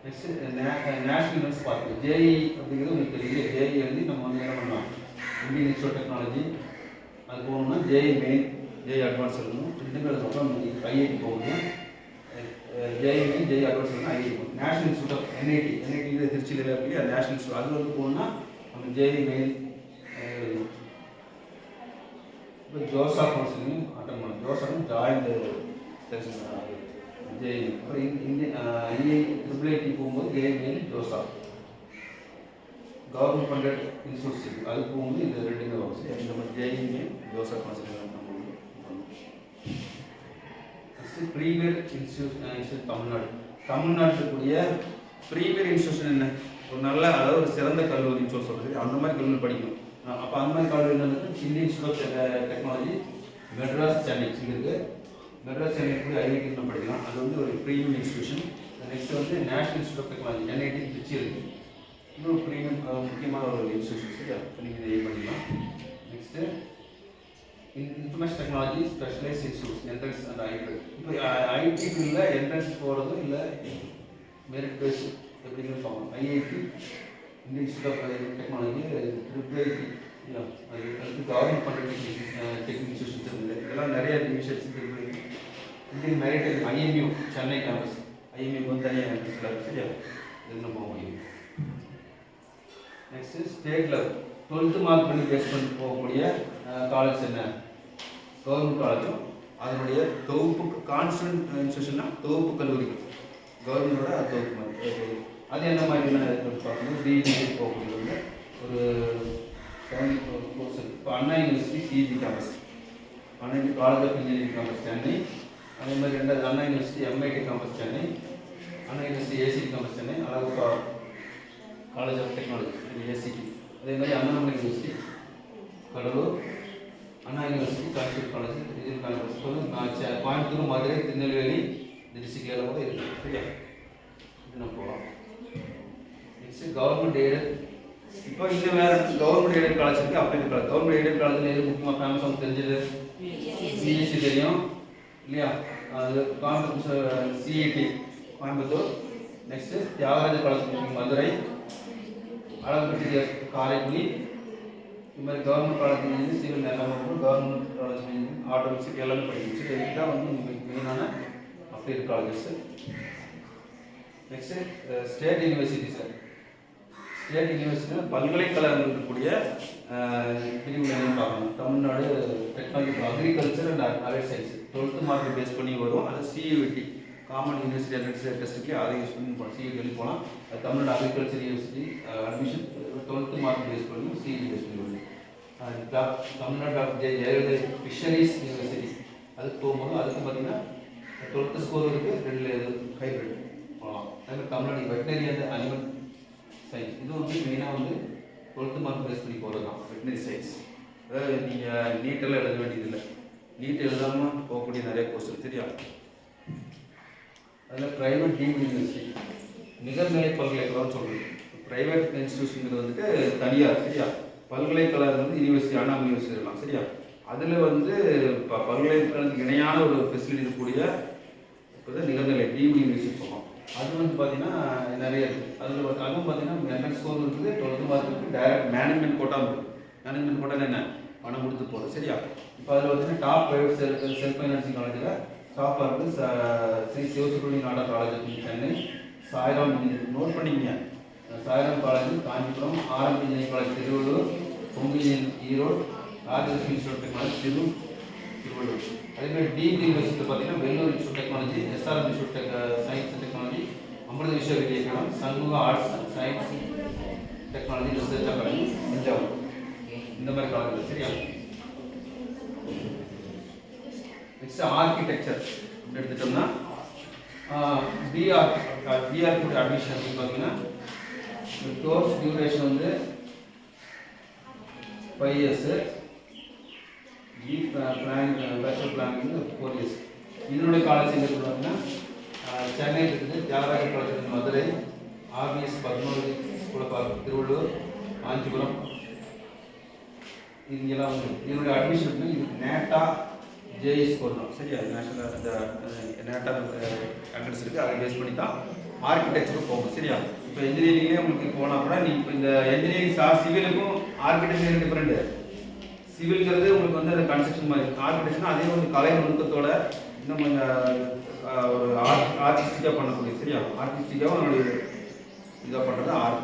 நெக்ஸ்ட்டு நேஷனல் யூனிவர்ஸ் பார்த்து ஜேஇ அப்படிங்கிறது உங்களுக்கு தெரியுது. ஜேஇ வந்து நம்ம வந்து என்ன பண்ணலாம், இந்தியன் இன்ஸ்டியூட் ஆஃப் டெக்னாலஜி அது போகணும்னா ஜேஇ மெயின், ஜேஇ அட்வான்ஸ் இருக்கணும். ரெண்டுமே அதுக்கப்புறம் ஐஐடி போகணும். ஜேஇ மெயின், ஜேஇ அட்வான்ஸ் இருக்கணும், ஐஐடி போகணும். நேஷனல் இன்ஸ்டியூட் ஆஃப் என்ஐடி திருச்சியில் இருக்கு, அது நேஷனல் இன்ஸ்டியூட். அது வந்து போகணும்னா நம்ம ஜேஇ மெயின். இப்போ ஜோசா கவுன்சிலிங் அட்டன் பண்ணணும். ஜோசாவும் ஜாயிண்ட் செக்ஷன் ஜேஇ. அப்புறம் ட்ரிபிள் ஐடி போகும்போது JEE main, JoSAA. Government funded institutes இருக்குது, அது போகும்போது இந்த ரெண்டுமே வரும். சரி, இந்த மாதிரி ஜேஇ மெயின், ஜோசா கவுன்சிலிங் நம்ம ப்ரீமியர் இன்ஸ்டியூட் தமிழ்நாட்டுக்குரிய ப்ரீமியர் இன்ஸ்டியூஷன் என்ன, ஒரு நல்ல அதாவது ஒரு சிறந்த கல்லூரின்னு சொல்கிறது. அந்த மாதிரி கல்லூரி படிக்கணும். அப்போ அந்த மாதிரி கல்லூரி என்னது, Indian Institute of Technology Madras Chennai இருக்குது. மெட்ராஸ் சென்னை ஐஐடி நம்ம படிக்கலாம், அது வந்து ஒரு ப்ரீமியம் இன்ஸ்டியூஷன். நெக்ஸ்ட் வந்து National Institute of Technology NIT Trichy இருக்குது, இன்னொரு ப்ரீமியம் முக்கியமான ஒரு இன்ஸ்டியூஷன். சரியா? நீங்கள் இதை பண்ணிக்கலாம். Next information technology specialised institutes, entrance and hybrid. இப்போ ஐடி ஃபீல்டில் என்ட்ரன்ஸ் போகிறதும் இல்லை மெரிட் பேஸ் எப்படின்னு பார்க்கணும். IIT, Indian Institute of Technology, triple IT இல்லை, அதுக்கு கவர்மெண்ட் பண்ணுற டெக்னிக் இன்ஸ்டியூஷன்ஸ் இருக்குது. இதெல்லாம் நிறைய இன்ஸ்டியூஷன்ஸ் இருக்குது. Indian merit IMU Chennai campus, ஐஎம்யூக்கு வந்து தனியாக இருக்குது. சரியா? இதுன்னு போக முடியும். Next state level 12th mark பண்ணி பேஸ் பண்ணி போகக்கூடிய காலேஜ் என்ன? கவர்மெண்ட் காலேஜும் அதனுடைய தொகுப்பு கான்ஸ்டன்ட் இன்ஸ்டியூஷன்னா தொகுப்பு கல்லூரிகள் கவர்மெண்டோட தொகுப்பு மாதிரி அது என்ன மாதிரியான பார்க்கும்போது பிஇடி போகக்கூடிய ஒரு கோர்ஸ். இப்போ Anna university CET campus, Anna college of engineering campus Chennai, அதே மாதிரி ரெண்டாவது Anna university MIT campus Chennai, Anna university ACT campus Chennai, Alagappa college of technology ACT, அதே மாதிரி Annamalai university Cuddalore, Anna university constituent college இது கேம்பஸ் கோயம்புத்தூர், மதுரை, திருநெல்வேலி டிஸ்ட்ரிக்டில் கூட இருக்குது. சரியா, இது நம்ம போகலாம். Next government aided. இப்போ இன்னும் வேறு கவர்மெண்ட் எய்டட் காலேஜ் இருக்குது, அப்படி காலேஜ். கவர்மெண்ட் எய்டட் காலேஜில் எது முக்கியமாக ஃபேமஸ் அவங்க தெரிஞ்சது? சிஎஸ்சி தெரியும் இல்லையா? அது Coimbatore CET Coimbatore. Next Thiagaraja college Madurai, Alagappatti Karaikudi. இது மாதிரி கவர்மெண்ட் காலேஜ் சிவில் எல்லாமே கவர்மெண்ட் காலேஜ் ஆட்டோமேட்டிக் எல்லாமே படிக்கணும். சரி, இதுதான் வந்து மெயினான applied colleges. Next state university sir. State யூனிவர்சிட்டியில் பல்கலைக்கழகங்கள் இருக்கக்கூடிய பிரிவுகள் என்னன்னு பார்க்கணும். Tamil Nadu technology agriculture and allied science 12th mark base பண்ணி வரும். அது சியூடி காமன் யூனிவர்சிட்டி அட்மிஷன் டெஸ்ட்டுக்கு அதை யூஸ் பண்ணி போகலாம். சியூடி வெளியே போகலாம். அது Tamil Nadu agriculture university admission 12th mark base பண்ணி சிஇடி பேஸ் பண்ணி வரும். தமிழ்நாடு டாக்டர் ஃபிஷரிஸ் யூனிவர்சிட்டி அதுக்கு போகும்போது அதுக்கு பார்த்தீங்கன்னா 12th ஸ்கோர் இருக்குது, 2 ஹைப்ரிட் போகலாம். அதுமாதிரி Tamil Nadu veterinary and animal science இது வந்து மெயினாக வந்து 12th மார்க் பேஸ் பண்ணி போகிறது தான் வெட்டினரி சயின்ஸ். அதாவது நீங்கள் நீட்டெல்லாம் எழுத வேண்டியதில்லை, நீட் எழுதாமல் போகக்கூடிய நிறைய கோர்ஸ் இருக்குது. சரியா, அதில் ப்ரைவேட் டீம்டு யூனிவர்சிட்டி நிகர்நிலை பல்கலைக்கழகம் சொல்கிறது. ப்ரைவேட் இன்ஸ்டியூஷனுங்கிறது வந்துட்டு தனியார். சரியா, பல்கலைக்கழகம் வந்து யூனிவர்சிட்டி அண்ணாமலை யூனிவர்சிட்டி இருக்கலாம். சரியா, அதில் வந்து இப்போ பல்கலைக்கழகத்துக்கு இணையான ஒரு ஃபெசிலிட்டி இருக்கக்கூடிய இப்போ தான் நிகர்நிலை டீம்டு யூனிவர்சிட்டி சொல்லுவோம். அது வந்து பார்த்தீங்கன்னா நிறைய இருக்குது. அதில் அதுவும் பார்த்தீங்கன்னா என்ட்ரன்ஸ் ஸ்கோர் இருக்குது, 12th மார்க் இருக்குது, டைரக்ட் மேனேஜ்மெண்ட் கோட்டாவும் இருக்குது. மேனேஜ்மெண்ட் கோட்டாவில் என்ன பணம் கொடுத்து போகிறது. சரியா, இப்போ அதில் பார்த்தீங்கன்னா டாப் ப்ரைவேட் செல்ஃப் ஃபைனான்சிங் காலேஜில் டாப்பாக இருக்குது Sri Sivasubramaniya Nadar college of Chennai, Sairam note பண்ணிக்கங்க, Sairam college Kanchipuram, RM engineering college Tiruvallur, Pongal Erode, Rajalakshmi institute technology Tiruvallur. அதேமாதிரி டீம்டு யூனிவர்சிட்டியில் பார்த்தீங்கன்னா Vellore institute technology, SRM institute science and technology, Amrita Vishwavidyalayam, Shanmugha arts and science technology research academy Thanjavur. இந்த மாதிரி காலேஜ். சரியா, நெக்ஸ்ட் ஆர்கிடெக்சர் எடுத்துட்டோம்னா பிஆர் அட்மிஷன் அப்படின்னு பார்த்தீங்கன்னா கோர்ஸ் டியூரேஷன் வந்து 5 years, பேச்சுலர் பிளானிங் 4 years. இதனுடைய காலேஜ் எங்கே இருக்குது பார்த்தீங்கன்னா சென்னை இருக்குது, Thiagaraja college Madurai, RPS 11 school of Tiruvallur, Kanchipuram. இங்கெல்லாம் வந்து இதனுடைய அட்மிஷன் வந்து இதுக்கு நேட்டா ஜேஇ ஸ்கோர் தான். சரியா, நேஷனல் அந்த நேட்டா அட்ரஸ் இருக்குது, அதை பேஸ் பண்ணி தான் ஆர்கிடெக்சருக்கு போகணும். சரியா, இப்போ இன்ஜினியரிங்லேயே உங்களுக்கு போனால் கூட நீ இப்போ இந்த இன்ஜினியரிங் சிவிலுக்கும் ஆர்கிடெக்சர் டிஃப்ரெண்ட்டு. சிவில்ங்கிறது உங்களுக்கு வந்து அந்த கன்ஸ்ட்ரக்ஷன் மாதிரி இருக்குது. ஆர்கிடெக்சர்னா அதே வந்து கலை நுணுக்கத்தோட இன்னும் கொஞ்சம் ஒரு ஆர்டிஸ்டிக்காக பண்ணக்கூடிய. சரியா, ஆர்டிஸ்டிக்காகவும் அதனுடைய இதாக பண்ணுறது ஆர்ட்.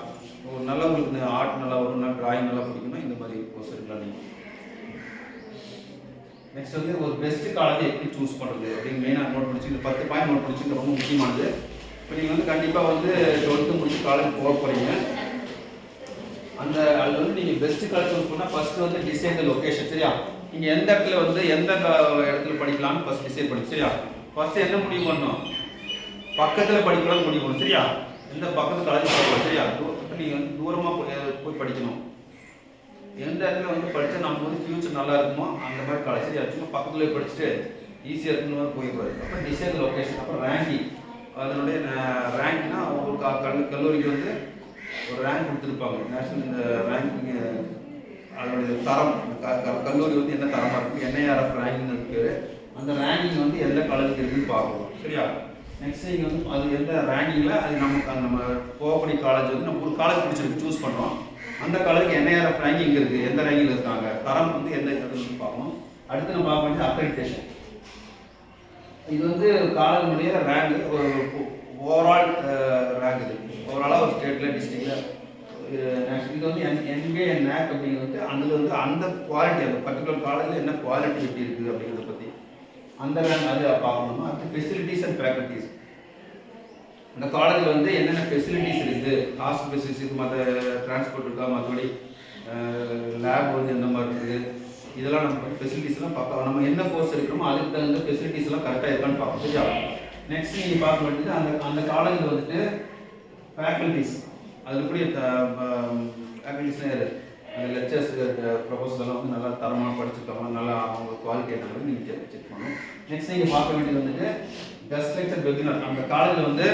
ஒரு நல்லா உங்களுக்கு இந்த ஆர்ட் நல்லா வரும், ட்ராயிங் நல்லா பிடிக்கணும், இந்த மாதிரி கோர்ஸ் இருக்கலாம் நீங்கள். நெக்ஸ்ட் வந்து ஒரு பெஸ்ட் காலேஜ் எப்படி சூஸ் பண்ணுறது அப்படின்னு மெயினாக நோட் பண்ணிச்சு. இந்த 10 பாயிண்ட் நோட் பண்ணிச்சு, ரொம்ப முக்கியமானது. இப்போ நீங்கள் வந்து கண்டிப்பாக வந்து 12th முடிச்சு காலேஜ் போக போகிறீங்க. அந்த அதில் வந்து நீங்கள் பெஸ்ட் காலேஜ் சூஸ் பண்ணால் ஃபஸ்ட்டு வந்து டிசைட் த லொக்கேஷன். சரியா, நீங்கள் எந்த இடத்துல வந்து எந்த இடத்துல படிக்கலாம்னு ஃபஸ்ட் டிசைட் பண்ணி. சரியா, ஃபஸ்ட்டு என்ன முடிவு பண்ணணும்? பக்கத்தில் படிக்கலாம்னு முடிவு பண்ணணும். சரியா, எந்த பக்கத்து காலேஜ் போகலாம். சரியா, இப்போ நீங்கள் வந்து தூரமாக போய் படிக்கணும். எந்த இடத்துல வந்து படித்தா நமக்கு வந்து ஃபியூச்சர் நல்லா இருக்குமோ அந்த மாதிரி காலேஜ். சரியா, சும்மா பக்கத்துலேயே படிச்சுட்டு ஈஸியாக இருக்குன்னு மாதிரி போயிடுவாரு. அப்புறம் டிசைட் லொக்கேஷன், அப்புறம் ரேங்கிங். அதனுடைய ரேங்க்னா ஒரு கல்லூரிக்கு வந்து ஒரு ரேங்க் கொடுத்துருப்பாங்க, நேஷனல் இந்த ரேங்கிங். அதனுடைய தரம் கல்லூரி வந்து என்ன தரமாக இருக்குது, என்ஐஆர்எஃப் ரேங்கிங்னு பேர். அந்த ரேங்கிங் வந்து எந்த காலேஜுக்கு இருக்குன்னு பார்க்கணும். சரியா, நெக்ஸ்ட் நீங்கள் வந்து அது எந்த ரேங்கிங்கில் அது நம்ம போகக்கூடிய காலேஜ் வந்து நம்ம ஒரு காலேஜ் பிடிச்சிருக்கு சூஸ் பண்ணுறோம். அந்த காலேஜுக்கு என்ஐஆர்எஃப் ரேங்கிங் எங்கே இருக்குது, எந்த ரேங்கில் இருக்காங்க, தரம் வந்து எந்த இடத்துல பார்க்கணும். அடுத்து நம்ம பார்க்க வேண்டியது அக்ரெடிடேஷன். இது வந்து காலேஜினுடைய ரேங்க், ஒரு ஓவரால் ரேங்க். இது ஓவராலாக ஒரு ஸ்டேட்டில் டிஸ்ட்ரிக்டில் இது வந்து NBA and NAC அப்படிங்கிறது அதில் வந்து அந்த குவாலிட்டி அந்த பர்டிகுலர் காலேஜில் என்ன குவாலிட்டி எப்படி இருக்குது அப்படிங்கிறத பற்றி அந்த அது பார்க்கணுமா. அடுத்து ஃபெசிலிட்டிஸ் அண்ட் ஃபேக்கல்ட்டிஸ். அந்த காலேஜில் வந்து என்னென்ன ஃபெசிலிட்டிஸ் இருக்குது, ஹாஸ்டல் ஃபெசிலிட்டிஸ், மற்ற டிரான்ஸ்போர்ட் இருக்கா, மற்றபடி லேப் வந்து எந்த மாதிரி இருக்குது, இதெல்லாம் நம்ம ஃபெசிலிட்டிஸ்லாம் பார்க்கலாம். நம்ம என்ன கோர்ஸ் எடுக்கிறோமோ அதுக்கு தகுந்த ஃபெசிலிட்டிஸ்லாம் கரெக்டாக இருக்கான்னு பார்ப்போம். சரியா? நெக்ஸ்ட் நீங்கள் பார்க்க வேண்டியது அந்த காலேஜில் வந்துட்டு ஃபேக்கல்ட்டிஸ், அதில் கூடிய ஃபேக்கல்ட்டிஸ்லாம் அந்த லெக்சர்ஸ் ப்ரொஃபஸர்ஸ் எல்லாம் வந்து நல்லா தரமாக படிச்சிருக்காங்க, நல்லா அவங்க குவாலிட்டி ஏற்றது நீங்கள் செக் பண்ணணும். நெக்ஸ்ட் நீங்கள் பார்க்க வேண்டியது வந்துட்டு கெஸ்ட் லெக்சர் வெபினார். அந்த காலேஜில் வந்து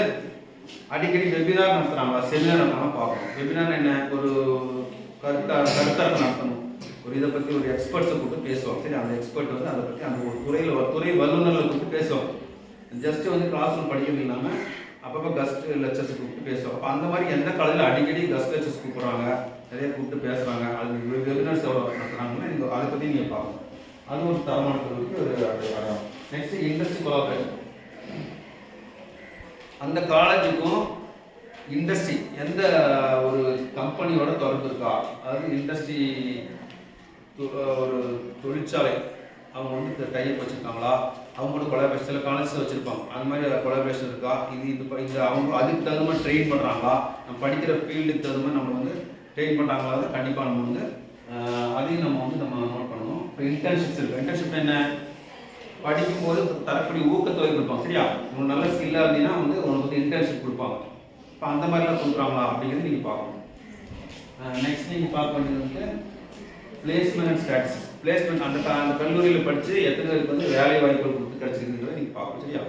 அடிக்கடி வெபினார் நடத்துகிறாங்க, செமினார் நடத்தாம பார்க்கணும். வெபினார் என்ன, ஒரு கருத்தரங்கம் நடத்தணும், ஒரு இதை பற்றி ஒரு எக்ஸ்பர்ட்ஸை கூப்பிட்டு பேசுவாங்க. சரி, அந்த எக்ஸ்பர்ட் வந்து அதை பற்றி அந்த ஒரு துறையில் ஒரு துறை வல்லுநர்களை கூப்பிட்டு பேசுவாங்க. ஜஸ்ட் வந்து கிளாஸ் ரூம் படிக்கிறது இல்லாமல் அப்பப்போ கெஸ்ட் லெக்சர்ஸ் கூப்பிட்டு பேசுவாங்க. அப்போ அந்த மாதிரி எந்த காலேஜில் அடிக்கடி கெஸ்ட் லெக்சர்ஸ் கூப்பிட்றாங்க, நிறைய கூப்பிட்டு பேசுகிறாங்க, அது வெபினார்ஸ் எவ்வளோ நடத்துகிறாங்கன்னா நீங்கள் அதை பற்றி நீங்கள் பார்க்கணும். அது ஒரு தரமான கல்விக்கு ஒரு அடையாளம். Next industry collaboration. அந்த காலேஜுக்கும் இண்டஸ்ட்ரி எந்த ஒரு கம்பெனியோட தொடர்பு இருக்கா, அதாவது இண்டஸ்ட்ரி ஒரு தொழிற்சாலை அவங்க வந்து டைப் வச்சுருக்காங்களா, அவங்களோட கொலாபரேஷன். சில காலேஜ் வச்சுருப்பாங்க, அது மாதிரி கொலாபரேஷன் இருக்கா, இது அவங்க அதுக்கு தகுந்த மாதிரி ட்ரெயின் பண்ணுறாங்களா, நம்ம படிக்கிற ஃபீல்டுக்கு தகுந்த மாதிரி நம்ம வந்து ட்ரெயின் பண்ணுறாங்களா, தான் கண்டிப்பாக நம்ம வந்து அதையும் நம்ம நோட் பண்ணணும். இப்போ இன்டர்ன்ஷிப்ஸ் இருக்குது. இன்டர்ன்ஷிப் என்ன, படிக்கும்போது தரக்கூடிய ஊக்கத்தொகை கொடுப்பாங்க. சரியா? உங்களுக்கு நல்ல ஸ்கில்லாக இருந்தீங்கன்னா வந்து உங்களுக்கு வந்து இன்டர்ன்ஷிப் கொடுப்பாங்க. இப்போ அந்த மாதிரிலாம் கொடுக்குறாங்களா அப்படிங்கிறது நீங்கள் பார்க்கணும். நெக்ஸ்ட் நீங்கள் பார்க்க வேண்டியது வந்து பிளேஸ்மெண்ட் அண்ட் ஸ்டாட்டிஸ்டிக்ஸ். பிளேஸ்மெண்ட் அந்த கல்லூரியில் படித்து எத்தனை பேருக்கு வந்து வேலை வாய்ப்புகள் கொடுத்து கிடச்சிருக்குங்கிறத நீங்கள் பார்க்கணும். சரியா?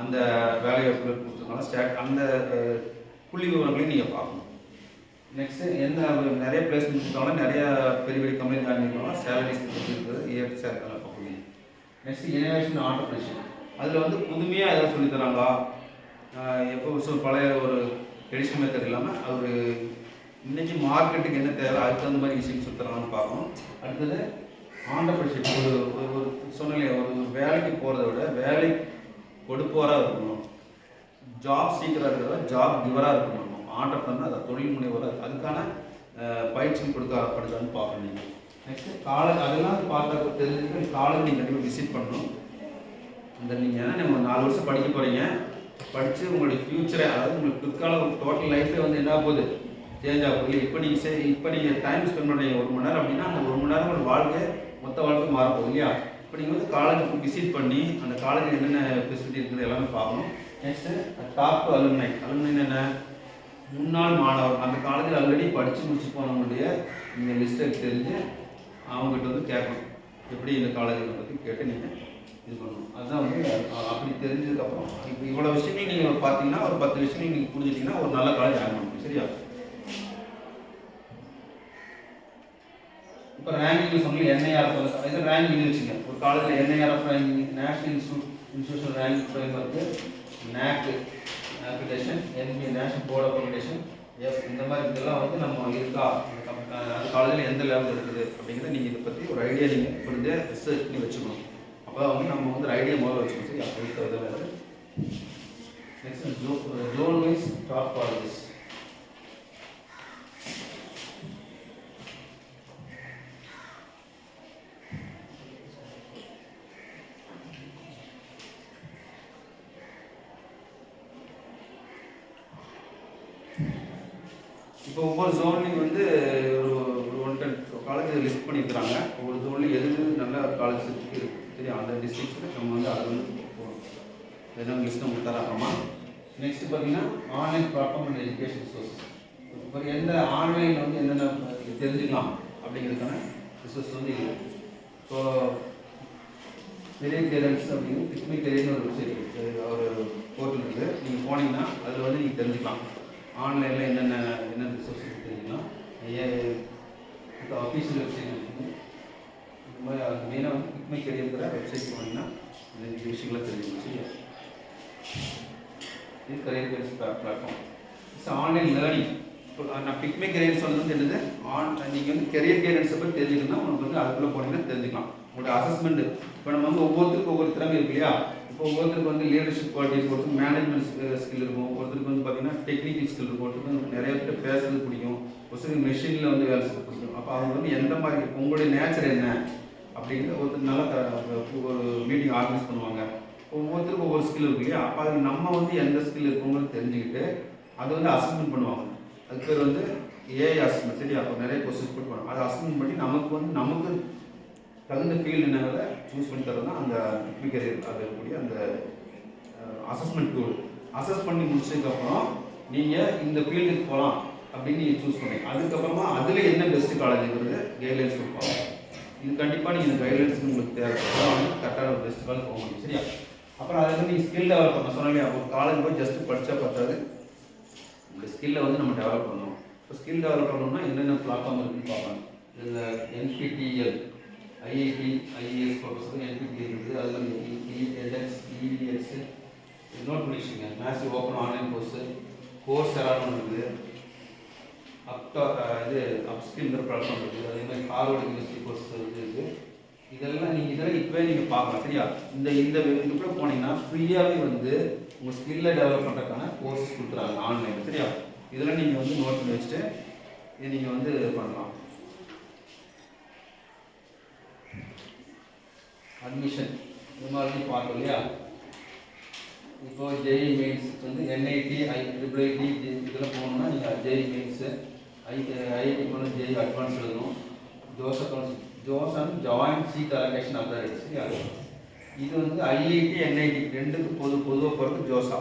அந்த வேலை வாய்ப்புகள் கொடுத்துருக்காங்க அந்த புள்ளி விவரங்களையும் நீங்கள் பார்க்கணும். நெக்ஸ்ட்டு என்ன நிறைய பிளேஸ்மெண்ட் கொடுத்தாலும் நிறைய பெரிய பெரிய கம்பெனி ஆரம்பிக்கலாம், சேலரிஸ் இருக்குது, ஏற்ற சேலரி பார்க்க முடியும். Next innovation entrepreneurship. அதில் வந்து புதுமையாக எதாவது சொல்லித்தராங்களா, எப்போ பழைய ஒரு ட்ரெடிஷ்னல் மெத்தட் இல்லாமல் அவர் இன்றைக்கி மார்க்கெட்டுக்கு என்ன தேவை அதுக்கு தகுந்த மாதிரி விஷயம் சொல்லித்தராங்கன்னு பார்க்கணும். அடுத்தது ஆண்டர்பிரினர்ஷிப். ஒரு சொன்னாலே ஒரு வேலைக்கு போகிறத விட வேலை கொடுப்பவராக இருக்கணும், ஜாப் சீக்கிரம் இருக்கிறத ஜாப் கிவராக இருக்கணும். ஆண்டர்பிரினர் அதை தொழில் முனைவராக அதுக்கான பயிற்சி கொடுக்கப்படுதான்னு பார்க்கணும். நீங்கள் நெக்ஸ்ட்டு காலேஜ் அதெல்லாம் பார்த்தா தெரிஞ்சுட்டு காலேஜ் நீங்கள் கண்டிப்பாக விசிட் பண்ணணும். அந்த நீங்கள் நம்ம 4 வருஷம் படிக்க போகிறீங்க, படித்து உங்களுடைய ஃப்யூச்சரை, அதாவது உங்களுக்கு பிற்காலம் டோட்டல் லைஃபே வந்து என்ன போகுது, சேஞ்ச் ஆகும். இப்போ நீங்கள் டைம் ஸ்பெண்ட் பண்ணுறீங்க 1 மணி நேரம் அப்படின்னா அந்த 1 மணி நேரம் ஒரு வாழ்க்கை மொத்த வாழ்க்கை மாறப்போகுது இல்லையா? இப்போ நீங்கள் வந்து காலேஜுக்கு விசிட் பண்ணி அந்த காலேஜில் என்னென்ன ஃபெசிலிட்டி இருக்குது எல்லாமே பார்க்கணும். Next top அலுமினை. அலுமினை என்ன, முன்னாள் மாணவர், அந்த காலேஜில் ஆல்ரெடி படித்து முடிச்சு போனவங்களுடைய நீங்கள் லிஸ்ட்டை தெரிஞ்சு அவங்ககிட்ட வந்து கேட்கணும், எப்படி இந்த காலேஜை பற்றி கேட்டு நீங்கள் இது பண்ணணும். அதுதான் வந்து அப்படி தெரிஞ்சதுக்கப்புறம் இப்போ இவ்வளோ விஷயங்கள் நீங்கள் பார்த்தீங்கன்னா ஒரு 10 விஷயங்கள் நீங்கள் புரிஞ்சிட்டிங்கன்னா ஒரு நல்ல காலேஜ் ஆக முடியும். சரியா? இப்போ ரேங்கிங் சொல்லி NIRF இது ரேங்கிங் வச்சுங்க. ஒரு காலேஜில் NIRF ranking, national institution ranking framework, NAC application, NBA national board of application, இந்த மாதிரி இதெல்லாம் வந்து நம்ம இருக்கா, அந்த காலேஜில் எந்த லெவலில் இருக்குது அப்படிங்கிறத நீங்கள் இதை பற்றி ஒரு ஐடியா நீங்கள் புரிஞ்ச ரிசர்ச் பண்ணி வச்சுக்கணும். அப்போ வந்து நம்ம வந்து ஒரு ஐடியா முதல்ல வச்சுக்கணும். சரி, அப்போ இதில் next zone wise top colleges. இப்போ ஒவ்வொரு ஜோன்லையும் வந்து ஒரு 110 காலேஜ் லிஸ்ட் பண்ணியிருக்கிறாங்க. ஒவ்வொரு ஜோன்லையும் எது நல்ல காலேஜ் இருக்குது, சரி, அந்த டிஸ்ட்ரிக்ஸில் நம்ம வந்து அதை வந்து போகணும். எதனா லிஸ்ட் நம்ம தராமா. நெக்ஸ்ட் பார்த்தீங்கன்னா online platform and education source. இப்போ எந்த ஆன்லைனில் வந்து என்னென்ன தெரிஞ்சுக்கலாம் அப்படிங்கிறதுக்கான ரிசோர்ஸ் வந்து இல்லை. இப்போ கெரியர் கைடன்ஸ் அப்படின்னு பிக்மி கெரியர்னு ஒரு வெப்சைட், ஒரு போர்ட்டல் இருக்குது. நீங்கள் போனீங்கன்னா அதில் வந்து நீங்கள் தெரிஞ்சுக்கலாம் ஆன்லைனில் என்னென்ன ரிசோர்ஸ் தெரிஞ்சுக்கலாம். இப்போ அஃபீஷியல் வெப்சைட் இருக்குது. இந்த மாதிரி அது மெயினாக வந்து பிக்மி கெரியர்ங்கிற வெப்சைட் போனீங்கன்னா இந்த விஷயங்களை தெரிஞ்சுக்கணும். சரியா? இது career guidance platform. It's online learning. இப்போ நான் பிக்மி கெரியர் சொன்னது என்னது, நீங்கள் வந்து கெரியர் கைடன்ஸை பற்றி தெரிஞ்சுக்கணும்னா உங்களுக்கு வந்து அதுக்குள்ளே போனீங்கன்னா தெரிஞ்சுக்கலாம். உங்களோட அசஸ்மெண்ட்டு இப்போ நம்ம வந்து ஒவ்வொருத்தருக்கும் ஒவ்வொரு திறமை இருக்கு இல்லையா? இப்போ ஒவ்வொருத்தருக்கு வந்து லீடர்ஷிப் குவாலிட்டி இருக்கும், ஒருத்தருக்கு மேனேஜ்மெண்ட் ஸ்கில் இருக்கும், ஒருத்தருக்கு வந்து பார்த்தீங்கன்னா டெக்னிக்கல் ஸ்கில் இருக்கும், ஒருத்தருக்கு வந்து நிறைய பேர் பேசுறது பிடிக்கும், ஒருத்தருக்கு மெஷினில் வந்து வேலை செய்ய பிடிக்கும். அப்போ அவங்க வந்து எந்த மாதிரி உங்களுடைய நேச்சர் என்ன அப்படிங்கிறது ஒருத்தர் நல்லா ஒரு மீட்டிங் ஆர்கனைஸ் பண்ணுவாங்க. ஒவ்வொருத்தருக்கும் ஒவ்வொரு ஸ்கில் இருக்கு இல்லையா? அப்போ அது நம்ம வந்து எந்த ஸ்கில் இருக்குங்கிறது தெரிஞ்சுக்கிட்டு அதை வந்து அசஸ்மெண்ட் பண்ணுவாங்க. அதுக்கு பேர் வந்து ஏஐ அசஸ்மெண்ட். சரியா? அப்போ நிறைய கொஸ்டின்ஸ் போட்டு பண்ணுவோம். அதை அசஸ்மெண்ட் பண்ணி நமக்கு தகுந்த ஃபீல்டு என்னங்கிறத சூஸ் பண்ணி தரது தான் அந்த கரியர் அது இருக்கக்கூடிய அந்த அசஸ்மெண்ட் டூல். அசஸ் பண்ணி முடிச்சதுக்கப்புறம் நீங்கள் இந்த ஃபீல்டுக்கு போகலாம் அப்படின்னு நீங்கள் சூஸ் பண்ணுங்க. அதுக்கப்புறமா அதில் என்ன பெஸ்ட்டு காலேஜுங்கிறது கைட்லைன்ஸ் கொடுப்பாங்க. இது கண்டிப்பாக நீங்கள் இந்த கைட்லைன்ஸ் உங்களுக்கு தேவைப்படும் வந்து கரெக்டான ஒரு பெஸ்ட் காலேஜ் போக முடியும். சரியா? அப்புறம் அதை வந்து நீங்கள் ஸ்கில் டெவலப் பண்ண சொன்னாலே ஒரு காலேஜ் போய் ஜஸ்ட்டு படித்தா பத்தாது, இந்த ஸ்கில்லை வந்து நம்ம டெவலப் பண்ணணும். இப்போ ஸ்கில் டெவலப் பண்ணணும்னா என்னென்ன பிளாட்ஃபார்ம் இருக்குன்னு பார்ப்பாங்க. இதில் NPTEL IIT IAS professor NPTEL இருக்குது. அதில் EDX EDX நோட் பண்ணிச்சுங்க. மேசிவ் ஓப்பன் ஆன்லைன் கோர்ஸ் எல்லாம் இருக்குது. இது அப்ஸ்கில்ங்கிற பிளாட்ஃபார்ம் இருக்குது. அதே மாதிரி ஹார்வர்ட் யூனிவர்சிட்டி கோர்ஸ் இருக்குது. இதெல்லாம் இதெல்லாம் இப்போவே நீங்கள் பார்க்கலாம். சரியா? இந்த இதுக்குள்ளே போனீங்கன்னா ஃப்ரீயாகவே வந்து உங்கள் ஸ்கில்லை டெவலப் பண்ணுறதுக்கான கோர்ஸஸ் கொடுக்குறாங்க ஆன்லைன். சரியா? இதெல்லாம் நீங்கள் வந்து நோட் பண்ணி வச்சுட்டு இது நீங்கள் வந்து பண்ணலாம். அட்மிஷன் இந்த மாதிரி பார்த்தோம் இல்லையா? இப்போ ஜேஇ மெயின்ஸ் வந்து NIT IIIT இதெல்லாம் போகணுன்னா நீங்கள் ஜேஇ மெயின்ஸு ஐஐடி போகணும், ஜேஇ அட்வான்ஸ் எழுதணும். ஜோசன் ஜாயிண்ட் சீட் அலோகேஷன் அத்தாரிட்டி. சரியா? இது வந்து IIT NIT ரெண்டுக்கு பொதுவாக போகிறது ஜோசா.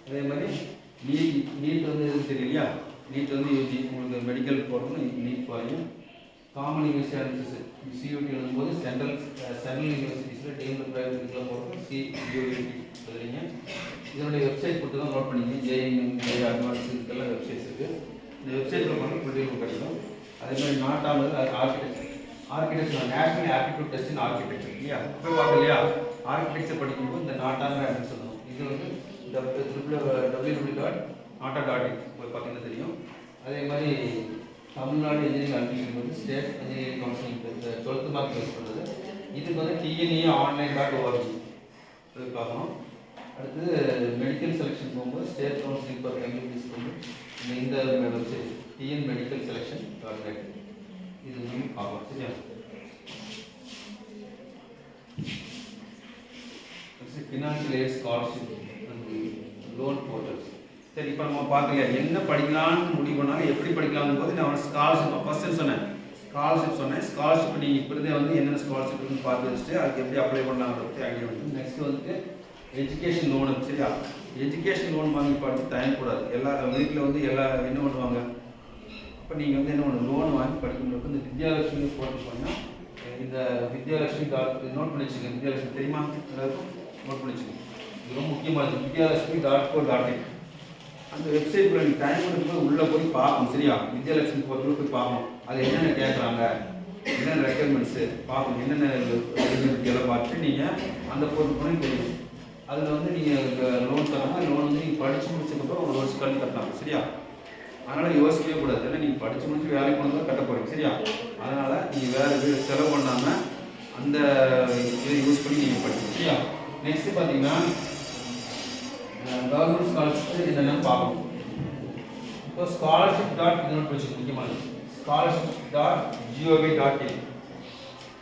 அதே மாதிரி நீட் வந்து எதுவும் தெரியலையா? நீட் வந்து யூஜி உங்களுக்கு மெடிக்கல் போகிறதுன்னு நீட் போகிறீங்க. காமன் யூனிவர்சிட்டி CUT எழுதும்போது சென்ட்ரல் யூனிவர்சிட்டிஸில் டீம்டு ப்ரைவேட் இதில் போகிறது CUT எழுதுறீங்க. இதனுடைய வெப்சைட் போட்டு தான் நோட் பண்ணிங்க. ஜேஇ அட்வான்ஸ் இதுக்கெல்லாம் வெப்சைட்ஸ் இருக்குது. இந்த வெப்சைட்டில் பண்ணி ஃபுல் டீம் கிடைக்கும். அதே மாதிரி நாட்டானது architecture national aptitude test in architecture இல்லையா? போய் பார்க்க இல்லையா? ஆர்கிடெக்சர் படிக்கும்போது இந்த நாட்டான அப்படின்னு சொல்லணும். இது வந்து www.nata.in போய் பார்த்தீங்கன்னா தெரியும். அதே மாதிரி தமிழ்நாடு இன்ஜினியரிங் அட்மிஷன் வந்து state engineering counselling 12th mark use பண்ணுறது. இதுக்கு வந்து TNEA.online.org போய் பார்க்கணும். அடுத்தது மெடிக்கல் செலெக்ஷன் போகும்போது ஸ்டேட் கவுன்சிலிங் ஃபார் MBBS வந்து இந்த வெப்சைட் TN மெடிக்கல் செலெக்ஷன்.net இது வந்து பார்க்கலாம். சரியா? Financial eight scholarship loan portals. சரி, இப்போ நம்ம பார்க்கலையா என்ன படிக்கலான்னு முடிவு பண்ணாலும் எப்படி படிக்கலாம்னு போது நான் ஸ்காலர்ஷிப் ஃபஸ்ட்டு சொன்னேன். ஸ்காலர்ஷிப் நீங்கள் இப்படிதே வந்து என்னென்ன ஸ்காலர்ஷிப் இருக்குன்னு பார்த்து வச்சுட்டு அதுக்கு எப்படி அப்ளை பண்ணலாம்னு பற்றி ஐடியா வந்து நெக்ஸ்ட் வந்துட்டு எஜுகேஷன் லோனு. சரியா? எஜுகேஷன் லோன் வாங்கி படித்து தயங்கக்கூடாது. எல்லா வீட்டில் வந்து என்ன பண்ணுவாங்க, இப்போ நீங்கள் வந்து என்ன பண்ணணும், லோன் வாங்கி படிக்கும்போது இந்த வித்யாலட்சுமி போட்டு போனால் இந்த வித்யாலட்சுமி நோட் பண்ணி வச்சுக்கோங்க. வித்யாலட்சுமி தெரியுமா? எல்லாருக்கும் நோட் பண்ணி வச்சுக்கோங்க. இது ரொம்ப முக்கியமானது. வித்யாலட்சுமி.co.in அந்த வெப்சைட்டில் நீங்கள் டைம் எடுக்கும்போது உள்ளே போய் பார்க்கணும். சரியா? வித்யாலட்சுமி போர்ட்டில் போய் பார்க்கணும். அது என்னென்ன கேட்குறாங்க, என்னென்ன ரெக்குயர்மெண்ட்ஸு பார்க்கணும், என்னென்ன எலிஜிபிலிட்டியெல்லாம் பார்த்துட்டு நீங்கள் அந்த போர்ட்டு போய் தெரியும். அதில் வந்து நீங்கள் லோன் தராங்க. லோன் வந்து நீங்கள் படித்து முடிச்சதுக்கப்புறம் ஒரு வருஷம் கல்வி கட்டலாம். சரியா? அதனால் யோசிக்கவே கூடாது. ஏன்னா நீங்கள் படித்து முடிச்சு வேலைக்கு கொண்டு தான் கட்ட போகிறீங்க. சரியா? அதனால் நீங்கள் வேறு செலவு பண்ணாமல் அந்த இதை யூஸ் பண்ணி நீங்கள் படிக்கணும். சரியா? நெக்ஸ்ட்டு பார்த்தீங்கன்னா கவர்மெண்ட் ஸ்காலர்ஷிப் என்னென்னு பார்க்கணும். இப்போ ஸ்காலர்ஷிப்.in முக்கியமானது scholarship.gov.in